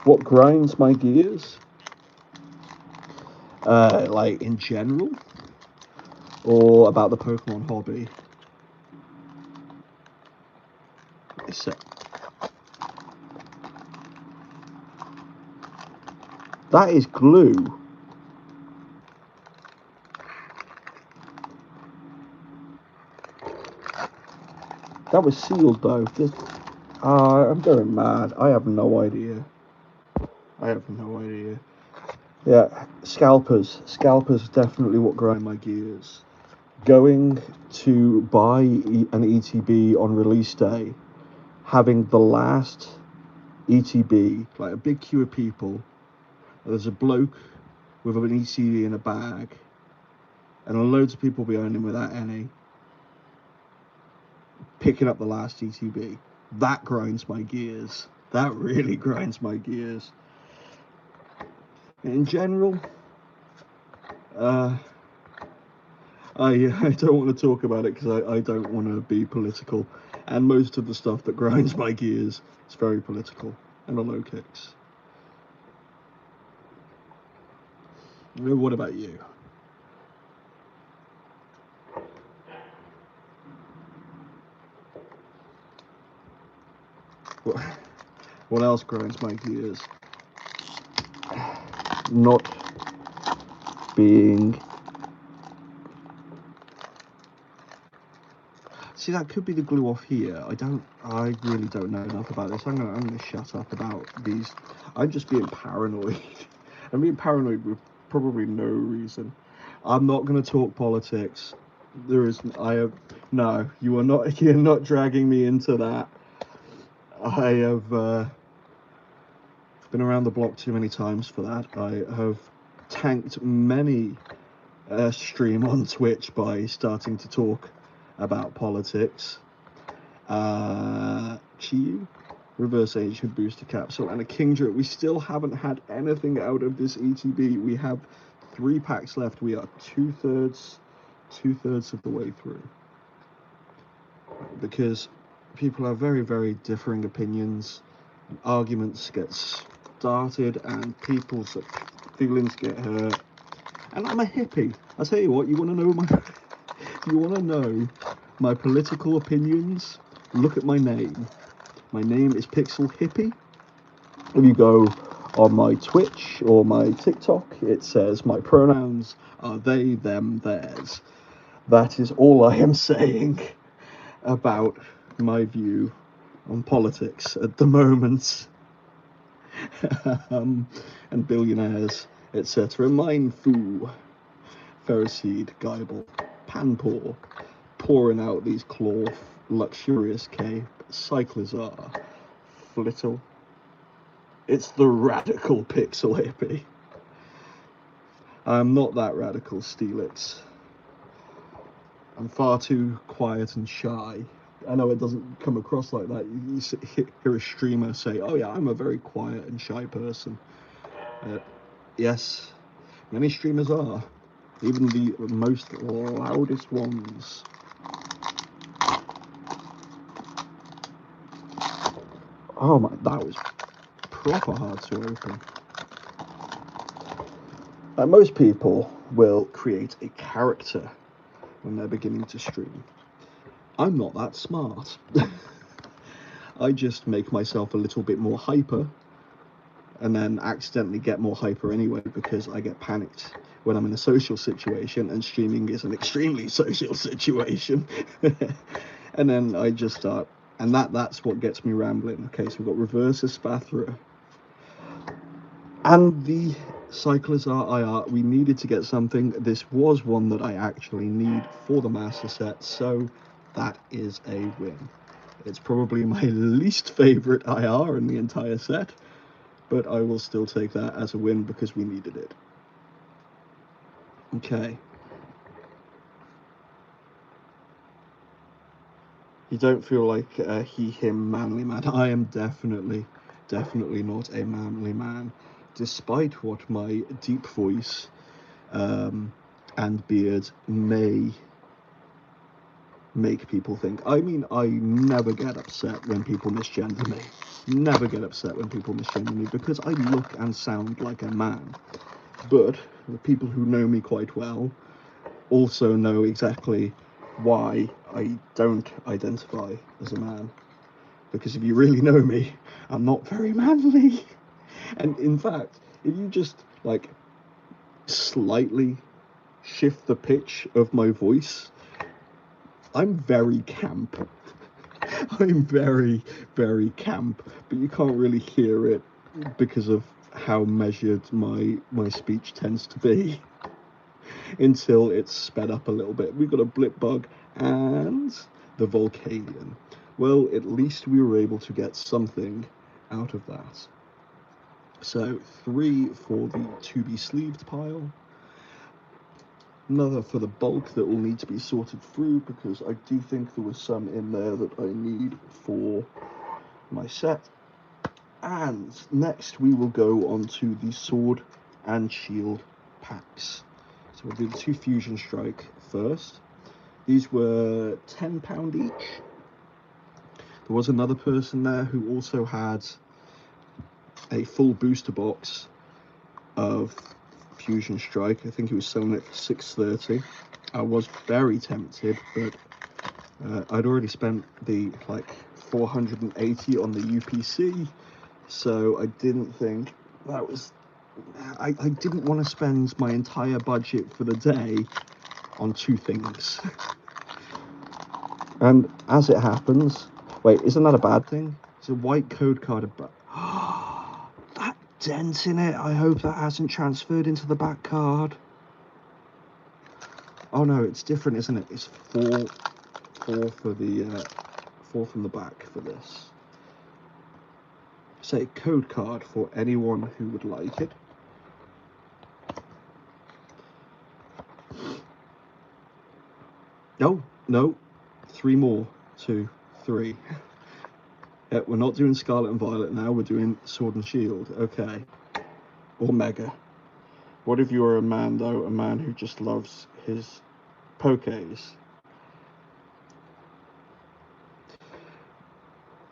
What grinds my gears? Like in general? Or about the Pokemon hobby? So, that is glue. That was sealed though. I'm going mad. I have no idea. Yeah, scalpers. Scalpers definitely what grind my gears. Going to buy an ETB on release day, having the last ETB, like a big queue of people, there's a bloke with an ETB in a bag, and loads of people behind him without any, picking up the last ETB. That grinds my gears. That really grinds my gears. In general, I don't want to talk about it because I don't want to be political, and most of the stuff that grinds my gears is very political and on low kicks. What about you? What else grinds my gears? Not being... See, that could be the glue off here. I really don't know enough about this. I'm gonna shut up about these. I'm just being paranoid. I'm being paranoid with probably no reason. I'm not gonna talk politics. No, you are not, you're not dragging me into that. I have been around the block too many times for that. I have tanked many stream on Twitch by starting to talk about politics. Chiyu, Reverse Ancient Booster Capsule, and a Kingdra. We still haven't had anything out of this ETB. We have 3 packs left. We are two-thirds of the way through. Because people have very, very differing opinions. Arguments get started and people's feelings get hurt. And I'm a hippie. I tell you what, you want to know my political opinions? Look at my name. My name is Pixel Hippie. If you go on my Twitch or my TikTok, it says my pronouns are they, them, theirs. That is all I am saying about my view on politics at the moment. And billionaires, etc. Mindfu, Ferroseed, Geibel, Panpour, pouring out these Claw, Luxurious Cape, Cyclizar, Flittle. It's the radical Pixel Hippie. I'm not that radical, Steelix. I'm far too quiet and shy. I know it doesn't come across like that. You hear a streamer say, "Oh yeah, I'm a very quiet and shy person." Yes, many streamers are, even the most loudest ones. Oh my, that was proper hard to open. Most people will create a character when they're beginning to stream. I'm not that smart. I just make myself a little bit more hyper and then accidentally get more hyper anyway because I get panicked when I'm in a social situation, and streaming is an extremely social situation. And then I just start, and that's what gets me rambling. Okay, so we've got Reverse Espathra. And the Cyclizar IR, we needed to get something. This was one that I actually need for the Master Set, so that is a win. It's probably my least favourite IR in the entire set, but I will still take that as a win because we needed it. Okay. You don't feel like he, him, manly man. I am definitely not a manly man, despite what my deep voice and beard may make people think. I mean, I never get upset when people misgender me. Never get upset when people misgender me because I look and sound like a man. But the people who know me quite well also know exactly why I don't identify as a man. Because if you really know me, I'm not very manly. And in fact, if you just like slightly shift the pitch of my voice, I'm very camp. I'm very camp, but you can't really hear it because of how measured my speech tends to be until it's sped up a little bit. We've got a Blipbug and the Volcanion. Well, at least we were able to get something out of that. So 3 for the to be sleeved pile. Another for the bulk that will need to be sorted through because I do think there was some in there that I need for my set. And next we will go on to the sword and shield packs. So we'll do the 2 Fusion Strike first. These were £10 each. There was another person there who also had a full booster box of Fusion Strike. I think he was selling it for £6.30. I was very tempted, but I'd already spent the like 480 on the UPC, so I didn't think that was. I didn't want to spend my entire budget for the day on 2 things. And as it happens, wait, isn't that a bad thing? It's a white code card, but that dent in it. I hope that hasn't transferred into the back card. Oh no, it's different, isn't it? It's 4 for the 4 from the back for this. Say code card for anyone who would like it. No, 3 more. 2, 3. Yeah, we're not doing Scarlet and Violet now, we're doing Sword and Shield. Okay. Or Mega. What if you are a man, though? A man who just loves his Pokés.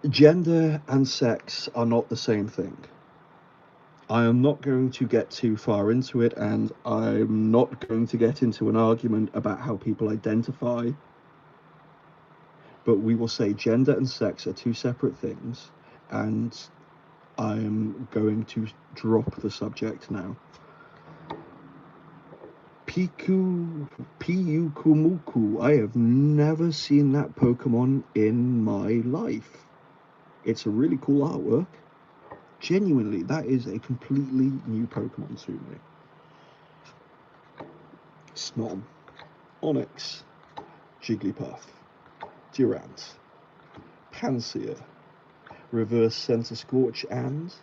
Gender and sex are not the same thing. I am not going to get too far into it, and I'm not going to get into an argument about how people identify. But we will say gender and sex are 2 separate things, and I am going to drop the subject now. Pyukumuku. I have never seen that Pokemon in my life. It's a really cool artwork. Genuinely, that is a completely new Pokemon to me. Snom, Onix, Jigglypuff, Durant, Pansear, Reverse Center Scorch, and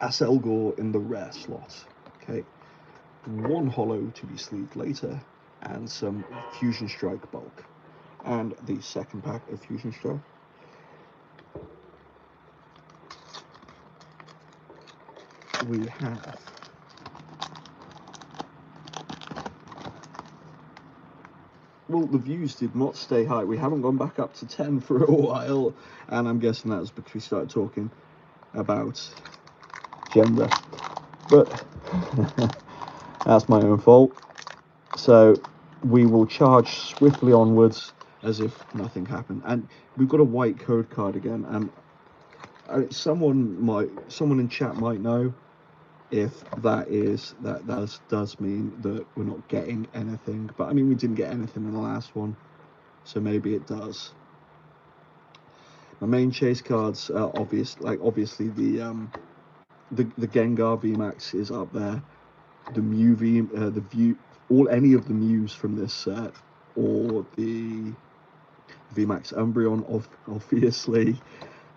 Aselgor in the rare slot. Okay, 1 holo to be sleeved later, and some Fusion Strike bulk. And the second pack of Fusion Strike. We have well, the views did not stay high. We haven't gone back up to 10 for a while, and I'm guessing that was because we started talking about gender. But that's my own fault. So we will charge swiftly onwards as if nothing happened. And we've got a white code card again, and someone in chat might know if that does mean that we're not getting anything. But I mean, we didn't get anything in the last one, so maybe it does. My main chase cards are obviously the Gengar VMAX is up there. The Mew any of the Mews from this set, or the VMAX Umbreon, obviously,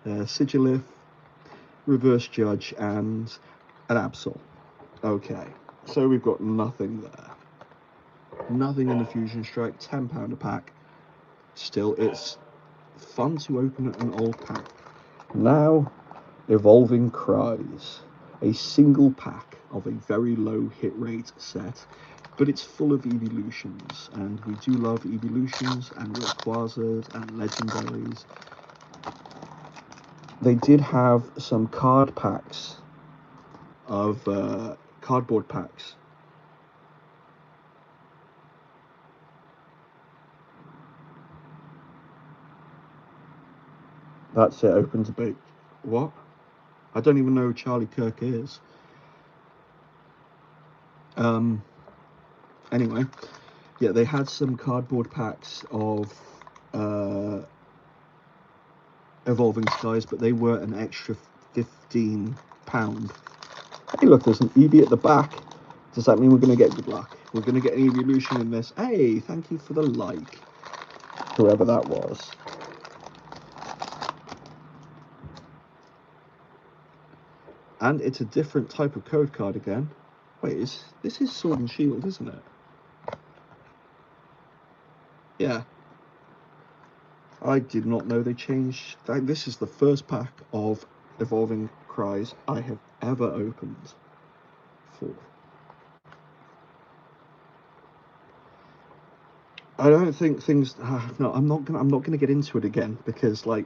Sigilif, Reverse Judge, and an Absol. Okay, so we've got nothing there. Nothing in the Fusion Strike, £10 a pack. Still, it's fun to open an old pack. Now, Evolving Cries. A single pack of a very low hit rate set, but it's full of evolutions, and we do love evolutions and Rayquazas and legendaries. They did have some card packs of cardboard packs. That's it, open debate. What? I don't even know who Charlie Kirk is. Anyway, yeah, they had some cardboard packs of Evolving Skies, but they were an extra £15. Hey, look, there's an Eevee at the back. Does that mean we're going to get good luck? We're going to get an evolution in this. Hey, thank you for the like, whoever that was. And it's a different type of code card again. Wait, this is Sword and Shield, isn't it? Yeah. I did not know they changed. This is the first pack of Evolving Cries I have ever opened. I don't think things. No, I'm not gonna get into it again because, I'm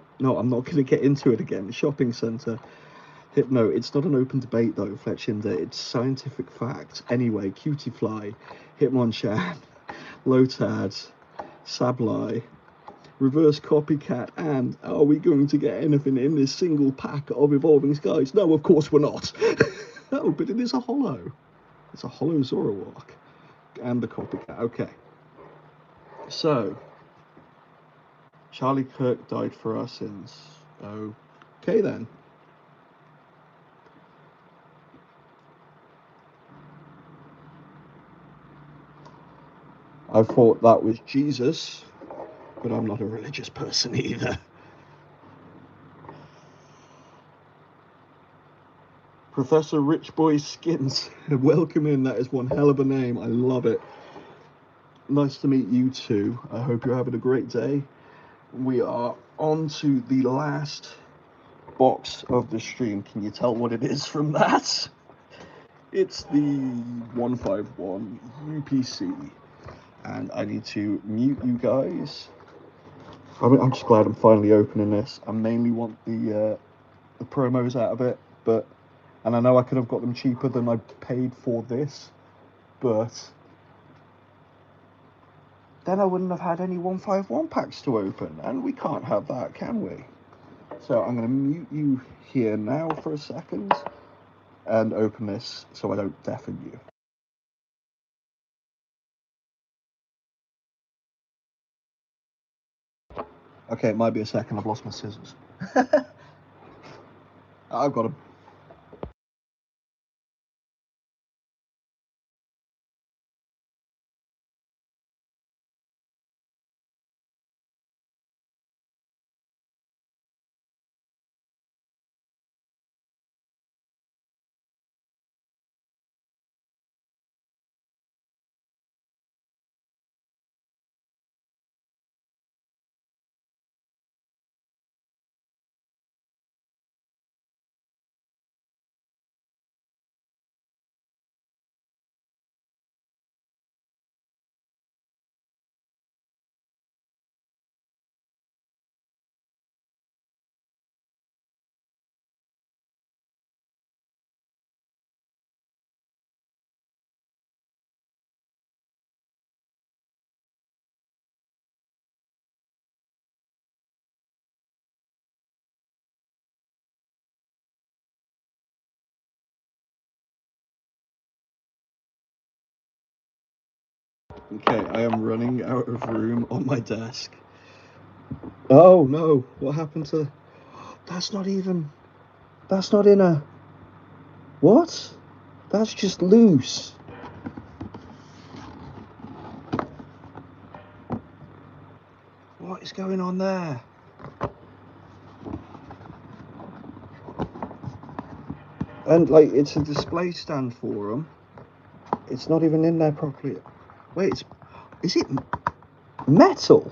not gonna get into it again. Shopping centre. Hypno. It's not an open debate though, Fletchinder. It's scientific fact. Anyway, Cutiefly, Hitmonchan, Lotad, Sableye, Reverse Copycat, and are we going to get anything in this single pack of Evolving Skies? No, of course we're not. No, but it is a holo. It's a holo Zoroark. And the Copycat. Okay. So, Charlie Kirk died for our sins. Okay then. I thought that was Jesus, but I'm not a religious person either. Professor Rich Boy Skins, welcome in. That is one hell of a name. I love it. Nice to meet you too. I hope you're having a great day. We are on to the last box of the stream. Can you tell what it is from that? It's the 151 UPC. And I need to mute you guys. I'm just glad I'm finally opening this. I mainly want the promos out of it, and I know I could have got them cheaper than I paid for this, but then I wouldn't have had any 151 packs to open, and we can't have that, can we? So I'm going to mute you here now for a second and open this so I don't deafen you. Okay, it might be a second. I've lost my scissors. I've got them. Okay, I am running out of room on my desk. Oh no, what happened to... That's not even... That's not in a... What? That's just loose. What is going on there? And like, it's a display stand for them. It's not even in there properly. Wait, is it metal?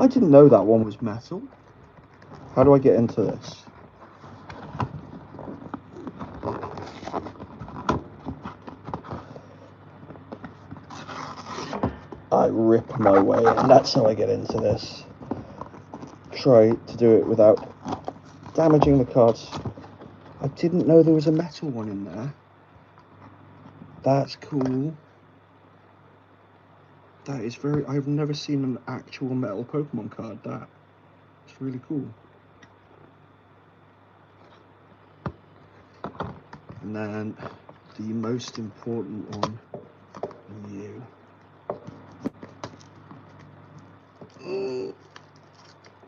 I didn't know that one was metal. How do I get into this? I rip my way in. That's how I get into this. Try to do it without damaging the cards. I didn't know there was a metal one in there. That's cool. That is very... I've never seen an actual metal Pokemon card. It's really cool. And then the most important one, Mew. Oh,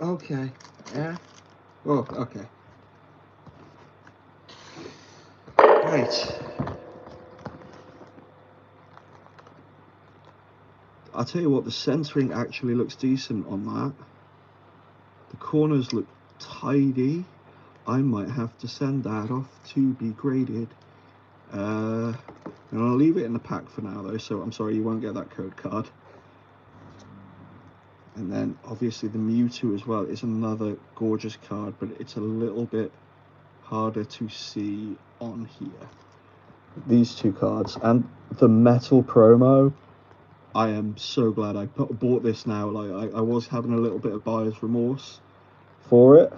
okay. Yeah. Oh, okay. Right. I'll tell you what, the centering actually looks decent on that. The corners look tidy. I might have to send that off to be graded. And I'll leave it in the pack for now though, so I'm sorry you won't get that code card. And then obviously the Mewtwo as well is another gorgeous card, but it's a little bit harder to see on here. These two cards and the metal promo, I am so glad I bought this now. Like I was having a little bit of buyer's remorse for it,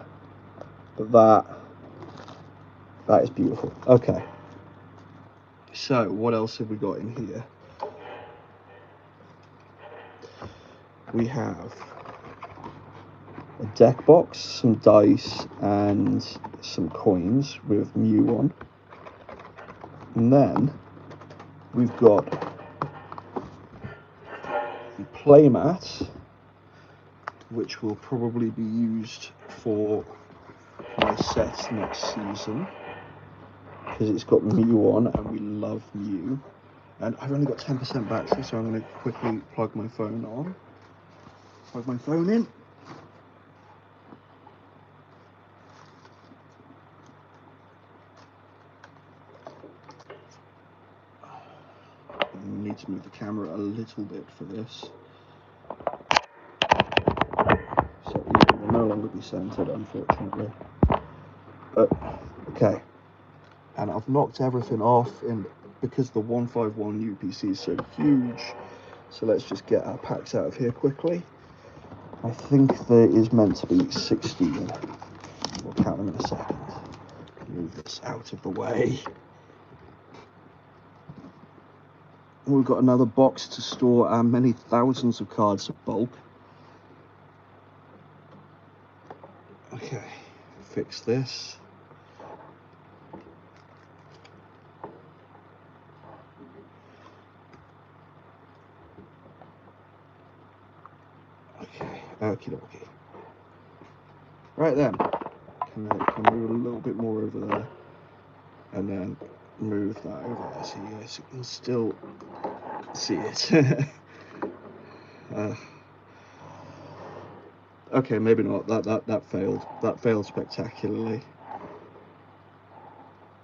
but that is beautiful. Okay, so what else have we got in here? We have a deck box, some dice, and some coins with Mew on. And then we've got the playmat, which will probably be used for my set next season because it's got Mew on and we love Mew. And I've only got 10% battery, so I'm going to quickly plug my phone on. Plug my phone in. I need to move the camera a little bit for this. So it will no longer be centered, unfortunately. But, okay. And I've knocked everything off because the 151 UPC is so huge. So let's just get our packs out of here quickly. I think there is meant to be 16. We'll count them in a second. Move this out of the way. We've got another box to store our many thousands of cards of bulk. Okay, fix this. Okay, okie dokie. Right then, can move a little bit more over there, and then move that over there so you guys can still see it. Okay, maybe not. That failed. That failed spectacularly.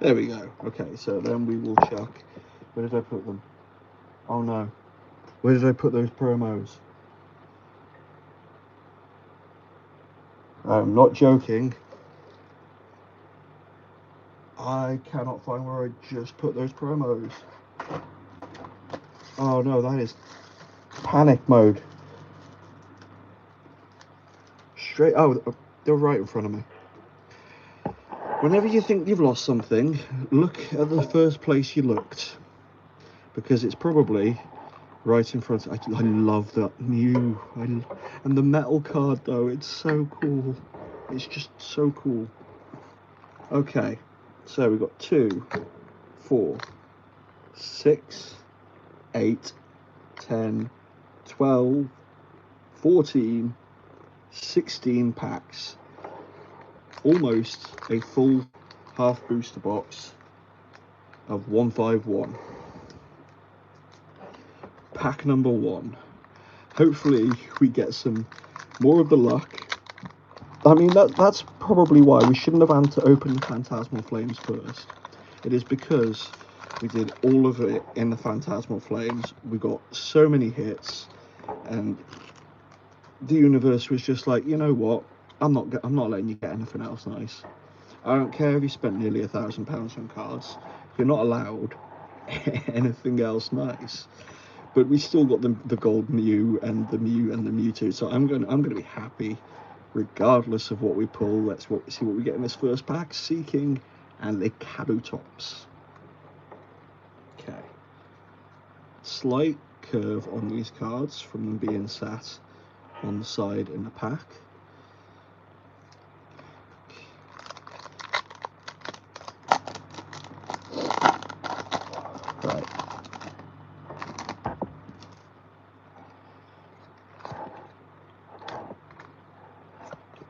There we go. Okay, so then we will chuck. Where did I put them? Oh no. Where did I put those promos? I'm not joking. I cannot find where I just put those promos. Oh no, that is panic mode. Straight. Oh, they're right in front of me. Whenever you think you've lost something, look at the first place you looked, because it's probably right in front. I love that Mew. And the metal card though, it's so cool. It's just so cool. Okay, so we've got 2, 4, 6, 8, 10, 12, 14, 16 packs. Almost a full half booster box of 151. Pack number 1. Hopefully we get some more of the luck. I mean, that's probably why we shouldn't have had to open the Phantasmal Flames first. It is because we did all of it in the Phantasmal Flames. We got so many hits, and the universe was just like, you know what? I'm not letting you get anything else nice. I don't care if you spent nearly £1,000 on cards. You're not allowed anything else nice. But we still got the gold Mew and the Mewtwo, so I'm gonna be happy regardless of what we pull. Let's see what we get in this first pack. Seeking and the Kabutops. Okay. Slight curve on these cards from them being sat on the side in the pack. Right.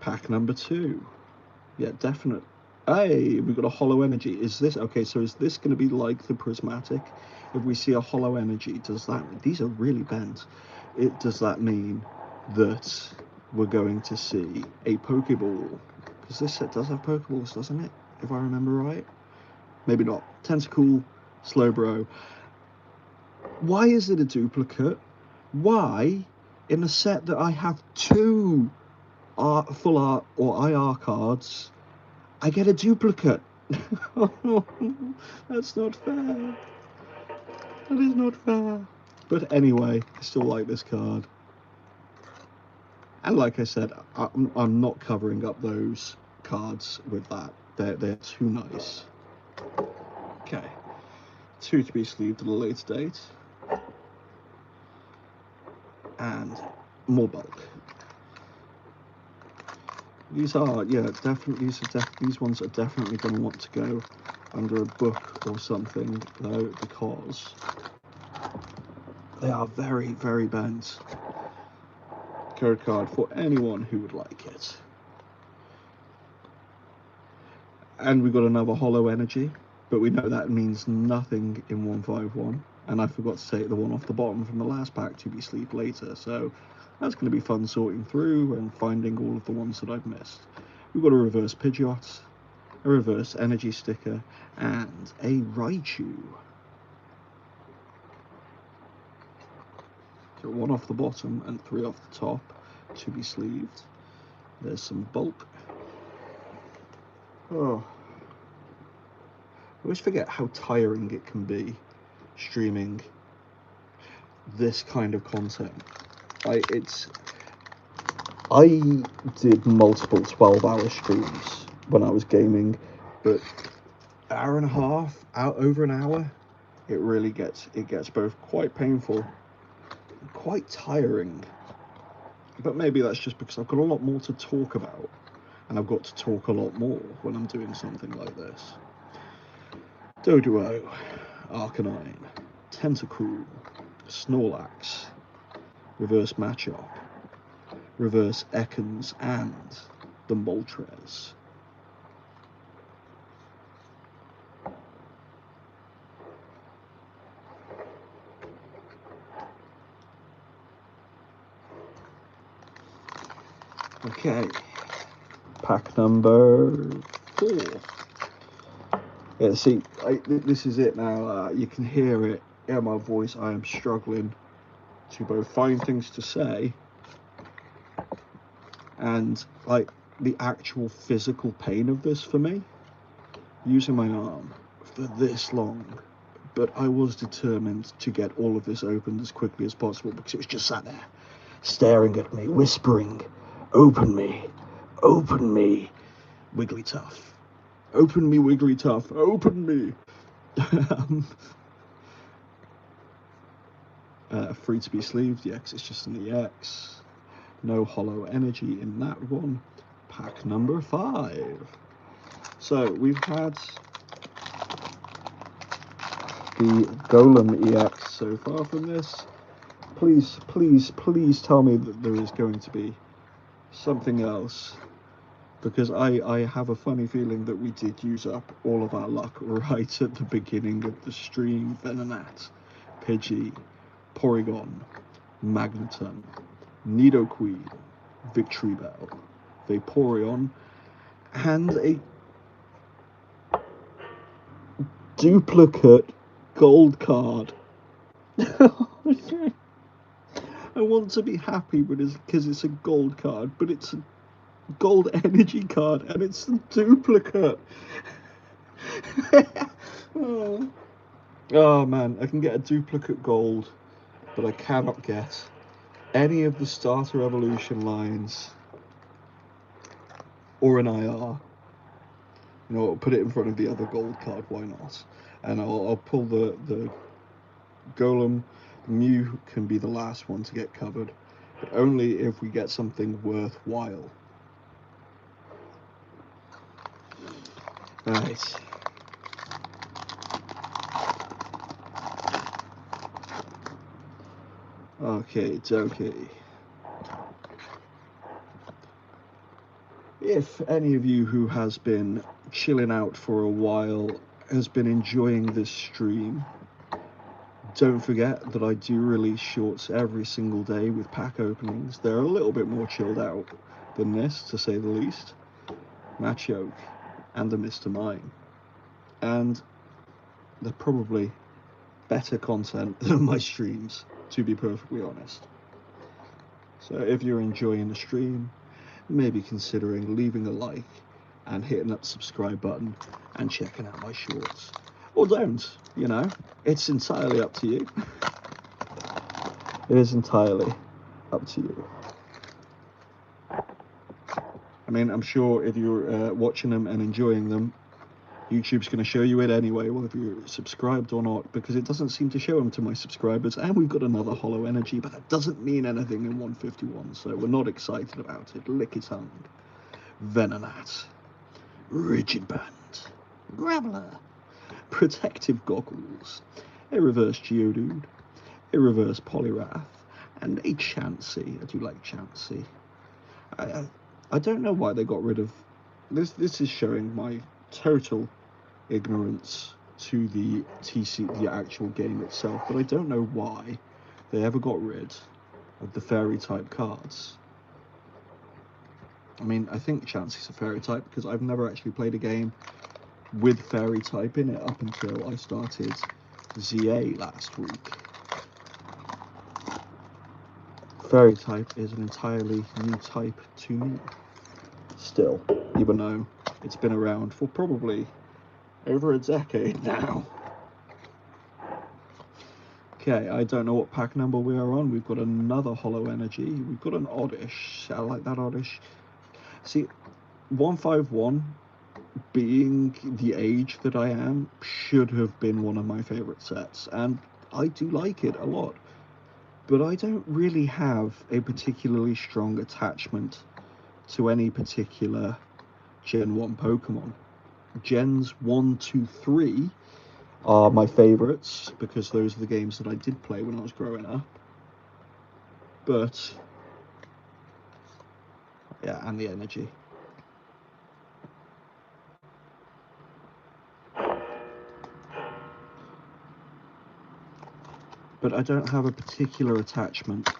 Pack number 2. Yeah, definite. Hey, we got a Hollow Energy. Is this okay? So is this going to be like the Prismatic? If we see a Hollow Energy, does that, these are really bent. Does that mean that we're going to see a Pokeball? Because this set does have Pokeballs, doesn't it? If I remember right. Maybe not. Tentacool, Slowbro. Why is it a duplicate? Why, in a set that I have 2 full art or IR cards, I get a duplicate? That's not fair. That is not fair. But anyway, I still like this card. And like I said, I'm not covering up those cards with that. They're too nice. Okay. 2 to be sleeved at a later date. And more bulk. These are, yeah, definitely, these ones are definitely going to want to go under a book or something, though, because they are very, very bent. Code card for anyone who would like it. And we got another Hollow Energy, but we know that means nothing in 151. And I forgot to take the one off the bottom from the last pack to be sleeved later, so that's going to be fun sorting through and finding all of the ones that I've missed. We've got a reverse Pidgeot, a reverse Energy sticker, and a Raichu. So 1 off the bottom and 3 off the top to be sleeved. There's some bulk. Oh, I always forget how tiring it can be streaming this kind of content. I did multiple 12-hour streams when I was gaming, but hour and a half, over an hour, it really gets both quite painful and quite tiring. But maybe that's just because I've got a lot more to talk about, and I've got to talk a lot more when I'm doing something like this. Doduo, Arcanine, Tentacool, Snorlax, reverse Machop, reverse Ekans, and the Moltres. Okay, pack number 4. Yeah, see, this is it now. You can hear it in my voice. I am struggling to both find things to say and like the actual physical pain of this for me, using my arm for this long. But I was determined to get all of this opened as quickly as possible because it was just sat there staring at me, whispering, "Open me, open me, Wigglytuff. Open me, Wigglytuff, open me." Free to be sleeved, yeah, because it's just an EX. No Hollow Energy in that one. Pack number 5. So we've had the Golem EX so far from this. Please, please, please tell me that there is going to be something else, because I have a funny feeling that we did use up all of our luck right at the beginning of the stream. Venonat, Pidgey, Porygon, Magneton, Nidoqueen, Victreebel, Vaporeon, and a duplicate gold card. I want to be happy because it's a gold card, but it's a gold energy card and it's a duplicate. Oh man, I can get a duplicate gold, but I cannot get any of the starter evolution lines or an IR. You know, I'll put it in front of the other gold card, why not? And I'll pull the Golem. Mew can be the last one to get covered, but only if we get something worthwhile. Right. Okay, it's okay. If any of you who has been chilling out for a while has been enjoying this stream, don't forget that I do release shorts every single day with pack openings. They're a little bit more chilled out than this, to say the least. Machoke and the Mr. Mime. And they're probably better content than my streams, to be perfectly honest. So if you're enjoying the stream, maybe considering leaving a like and hitting that subscribe button and checking out my shorts. Or don't, you know, it's entirely up to you. It is entirely up to you. I mean, I'm sure if you're watching them and enjoying them, YouTube's going to show you it anyway, whether you're subscribed or not, because it doesn't seem to show them to my subscribers. And we've got another Hollow Energy, but that doesn't mean anything in 151, so we're not excited about it. Lickitung, Venonat, Rigid Band, Graveler, Protective Goggles, a Reverse Geodude, a Reverse Poliwrath, and a Chansey. I do like Chansey. I don't know why they got rid of this. This is showing my total ignorance to the actual game itself, but I don't know why they ever got rid of the fairy type cards. I mean, I think Chansey's a fairy type because I've never actually played a game with fairy type in it up until I started ZA last week. Fairy type is an entirely new type to me still, even though it's been around for probably over a decade now. Okay, I don't know what pack number we are on. We've got another Hollow Energy. We've got an Oddish. I like that Oddish. See, 151, being the age that I am, should have been one of my favourite sets. And I do like it a lot. But I don't really have a particularly strong attachment to any particular Gen 1 Pokemon. Gens 1, 2, 3 are my favourites because those are the games that I did play when I was growing up. But yeah, and the energy. But I don't have a particular attachment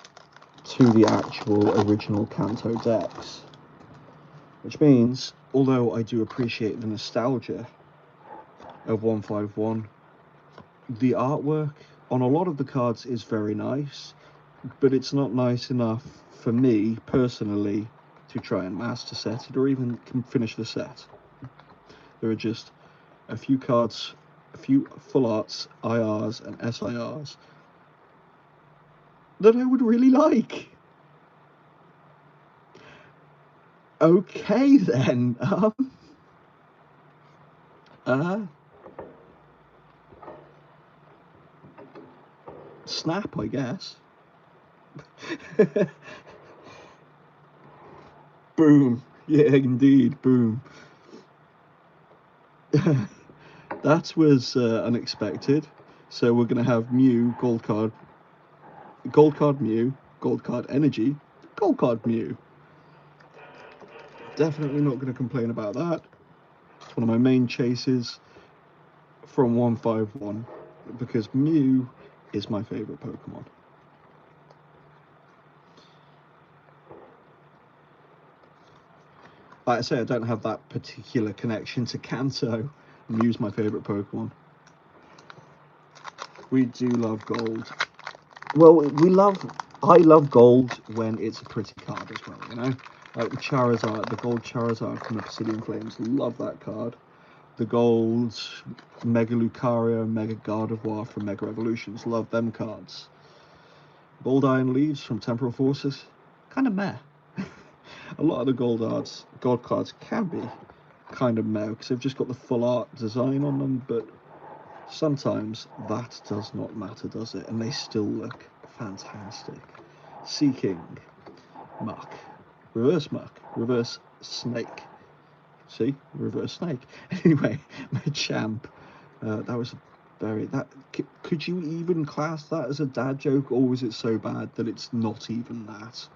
to the actual original Kanto decks. Which means, although I do appreciate the nostalgia of 151, the artwork on a lot of the cards is very nice, but it's not nice enough for me personally to try and master set it or even finish the set. There are just a few cards, a few full arts, IRs and SIRs that I would really like. Okay then, Snap, I guess. Boom. Yeah, indeed, boom. That was unexpected. So we're going to have Mew, Gold card Mew, Gold card Energy, Gold card Mew. Definitely not going to complain about that. It's one of my main chases from 151 because Mew is my favourite Pokemon. Like I say, I don't have that particular connection to Kanto. Mew's my favourite Pokemon. We do love Gold. Well, I love Gold when it's a pretty card as well, you know? Like the Charizard, the Gold Charizard from Obsidian Flames, love that card. The Gold Mega Lucario, Mega Gardevoir from Mega Evolutions, love them cards. Gold Iron Leaves from Temporal Forces, kind of meh. A lot of the gold cards can be kind of meh because they've just got the full art design on them, but sometimes that does not matter, does it? And they still look fantastic. Seeking, Muck, Reverse Muck, Reverse Snake. See, Reverse Snake. Anyway, Machamp. That was could you even class that as a dad joke, or was it so bad that it's not even that?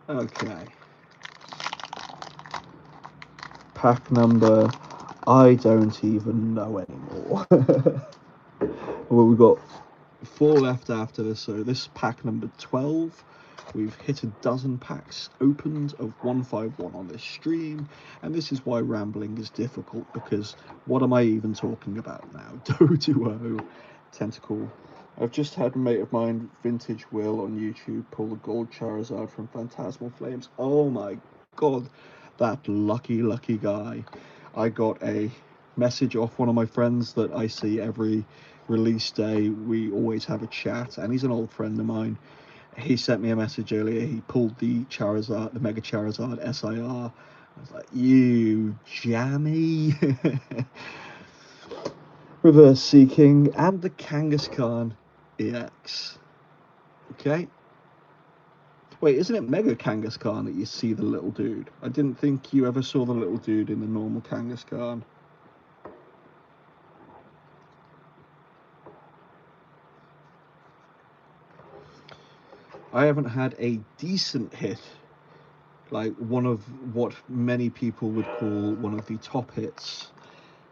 Okay. Pack number, I don't even know anymore. Well, we've got 4 left after this, so this pack number 12. We've hit a dozen packs opened of 151 on this stream, and this is why rambling is difficult, because what am I even talking about now? Doduo, Tentacle. I've just had a mate of mine, Vintage Will, on YouTube, pull a Gold Charizard from Phantasmal Flames. Oh my god, that lucky guy. I got a message off one of my friends that I see every release day. We always have a chat, and he's an old friend of mine. He sent me a message earlier. He pulled the Charizard, the Mega Charizard SIR. I was like, you jammy. Reverse Seeking and the Kangaskhan EX. Okay. Wait, isn't it Mega Kangaskhan that you see the little dude? I didn't think you ever saw the little dude in the normal Kangaskhan. I haven't had a decent hit, like one of what many people would call one of the top hits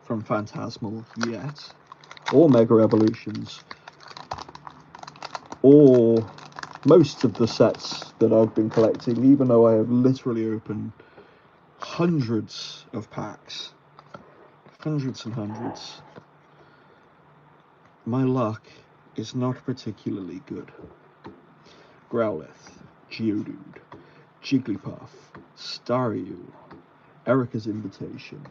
from Phantasmal yet, or Mega Evolutions, or most of the sets that I've been collecting, even though I have literally opened hundreds of packs. Hundreds and hundreds. My luck is not particularly good. Growlithe, Geodude, Jigglypuff, Staryu, Erica's Invitation.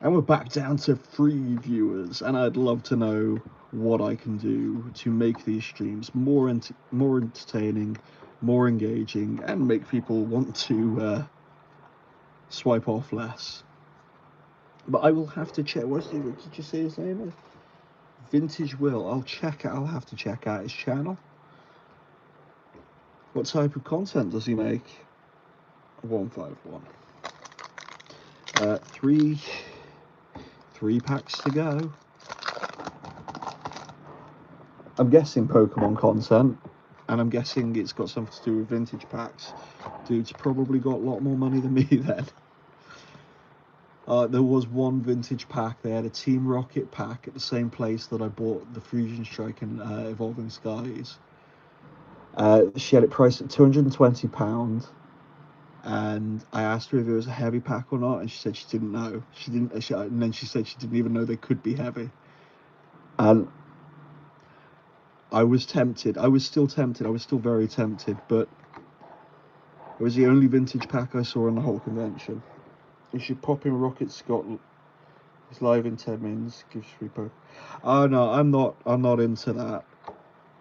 And we're back down to 3 viewers, and I'd love to know what I can do to make these streams more entertaining, more engaging, and make people want to swipe off less. But I will have to check. What did you say his name is? Vintage Will. I'll have to check out his channel. What type of content does he make? 151. 3 packs to go. I'm guessing Pokemon content, and I'm guessing it's got something to do with vintage packs. Dude's probably got a lot more money than me then. There was one vintage pack. They had a Team Rocket pack at the same place that I bought the Fusion Strike and Evolving Skies. She had it priced at £220, and I asked her if it was a heavy pack or not, and she said she didn't know. And then she said she didn't even know they could be heavy. And I was tempted. I was still tempted. I was still very tempted, but it was the only vintage pack I saw in the whole convention. You should pop in Rocket Scott. It's live in 10 minutes. Gives free poke. Oh no, I'm not into that.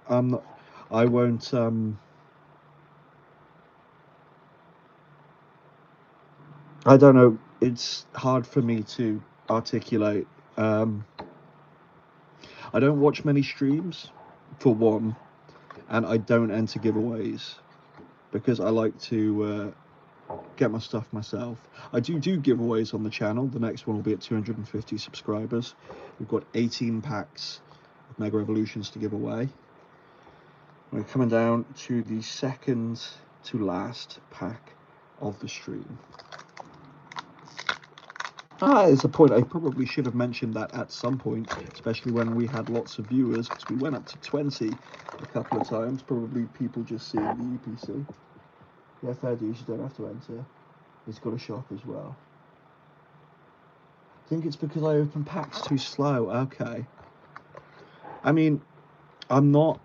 I won't. I don't know. It's hard for me to articulate. I don't watch many streams, for one, and I don't enter giveaways because I like to get my stuff myself. I do giveaways on the channel. The next one will be at 250 subscribers. We've got 18 packs of Mega Evolutions to give away. We're coming down to the second to last pack of the stream. It's a point I probably should have mentioned that at some point, especially when we had lots of viewers, because we went up to 20 a couple of times. Probably people just seeing the UPC. Yeah, fair dues, you don't have to enter. It's got a shop as well. I think it's because I open packs too slow. Okay. I mean, I'm not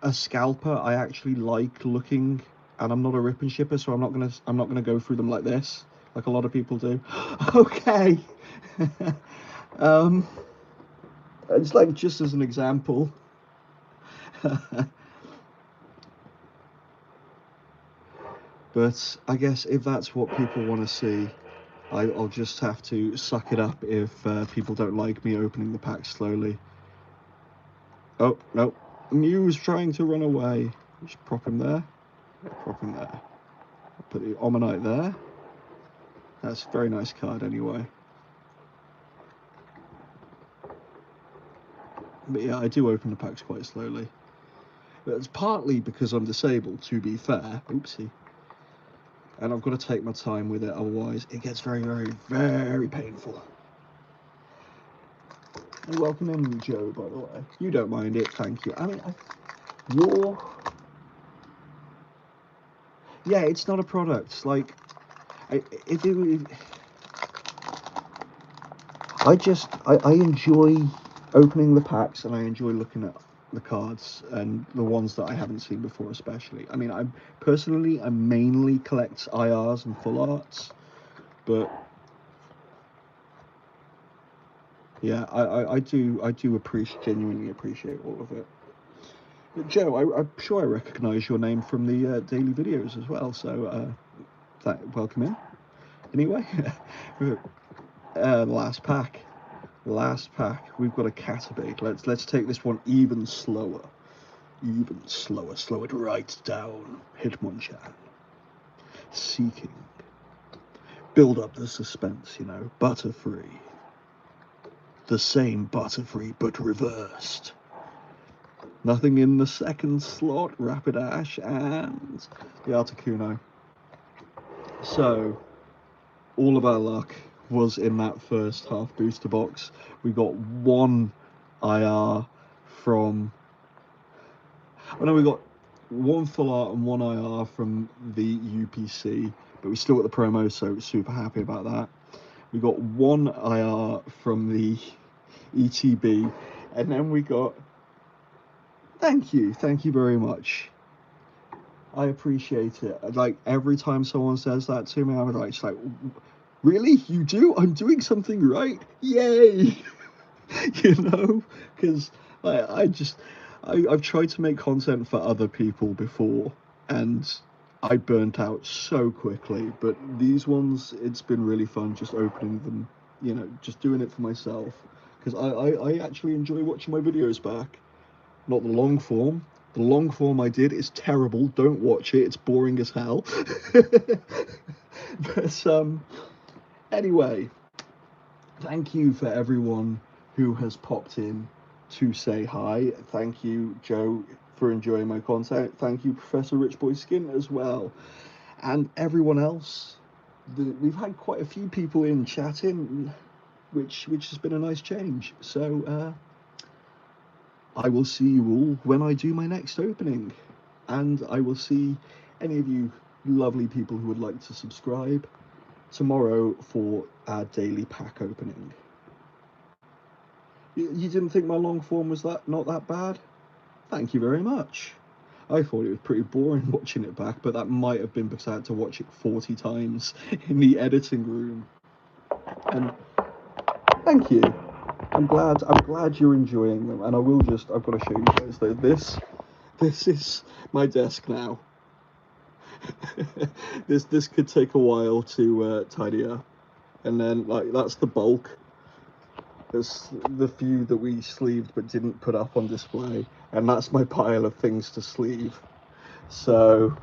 a scalper. I actually like looking, and I'm not a rip and shipper, so I'm not gonna go through them like this, like a lot of people do. Okay. It's like, just as an example. But I guess if that's what people want to see, I'll just have to suck it up if people don't like me opening the pack slowly. Oh, no. Mew's trying to run away. Just prop him there. Yeah, prop him there. Put the Omanyte there. That's a very nice card anyway. But yeah, I do open the packs quite slowly. But it's partly because I'm disabled, to be fair. Oopsie. And I've got to take my time with it, otherwise it gets very, very, very painful. And welcome in, Joe, by the way. You don't mind it, thank you. I mean, yeah, it's not a product. Like, I enjoy opening the packs, and I enjoy looking at the cards, and the ones that I haven't seen before especially. I mean, I mainly collect IRs and full arts, but yeah, I do genuinely appreciate all of it. But Joe, I'm sure I recognise your name from the daily videos as well, so welcome in. Anyway, last pack. We've got a Catabade. Let's take this one even slower. Slow it right down. Hitmonchan. Seeking. Build up the suspense, you know. Butterfree. The same Butterfree, but reversed. Nothing in the second slot. Rapidash and the Articuno. So, all of our luck was in that first half booster box. We got one IR from... Oh no, we got one full art and one IR from the UPC, but we still got the promo, so super happy about that. We got one IR from the ETB, and then we got... Thank you very much. I appreciate it. Like, every time someone says that to me, I'm like, really? You do? I'm doing something right? Yay! You know? Because I've tried to make content for other people before, and I burnt out so quickly. But these ones, it's been really fun just opening them, you know, just doing it for myself. Because I actually enjoy watching my videos back. Not the long form. The long form I did is terrible. Don't watch it. It's boring as hell. But anyway, thank you for everyone who has popped in to say hi. Thank you, Joe, for enjoying my content. Thank you, Professor Richboy Skin, as well. And everyone else. We've had quite a few people in chatting, which has been a nice change. So I will see you all when I do my next opening. And I will see any of you lovely people who would like to subscribe tomorrow for our daily pack opening. You didn't think my long form was not that bad? Thank you very much. I thought it was pretty boring watching it back, but that might have been because I had to watch it 40 times in the editing room. And thank you. I'm glad you're enjoying them, and I've got to show you guys that this is my desk now. this could take a while to tidy up, and then like that's the bulk. There's the few that we sleeved but didn't put up on display, and that's my pile of things to sleeve. So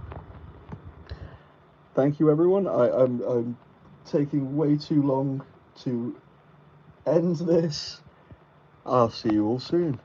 thank you, everyone. I'm taking way too long to end this. I'll see you all soon.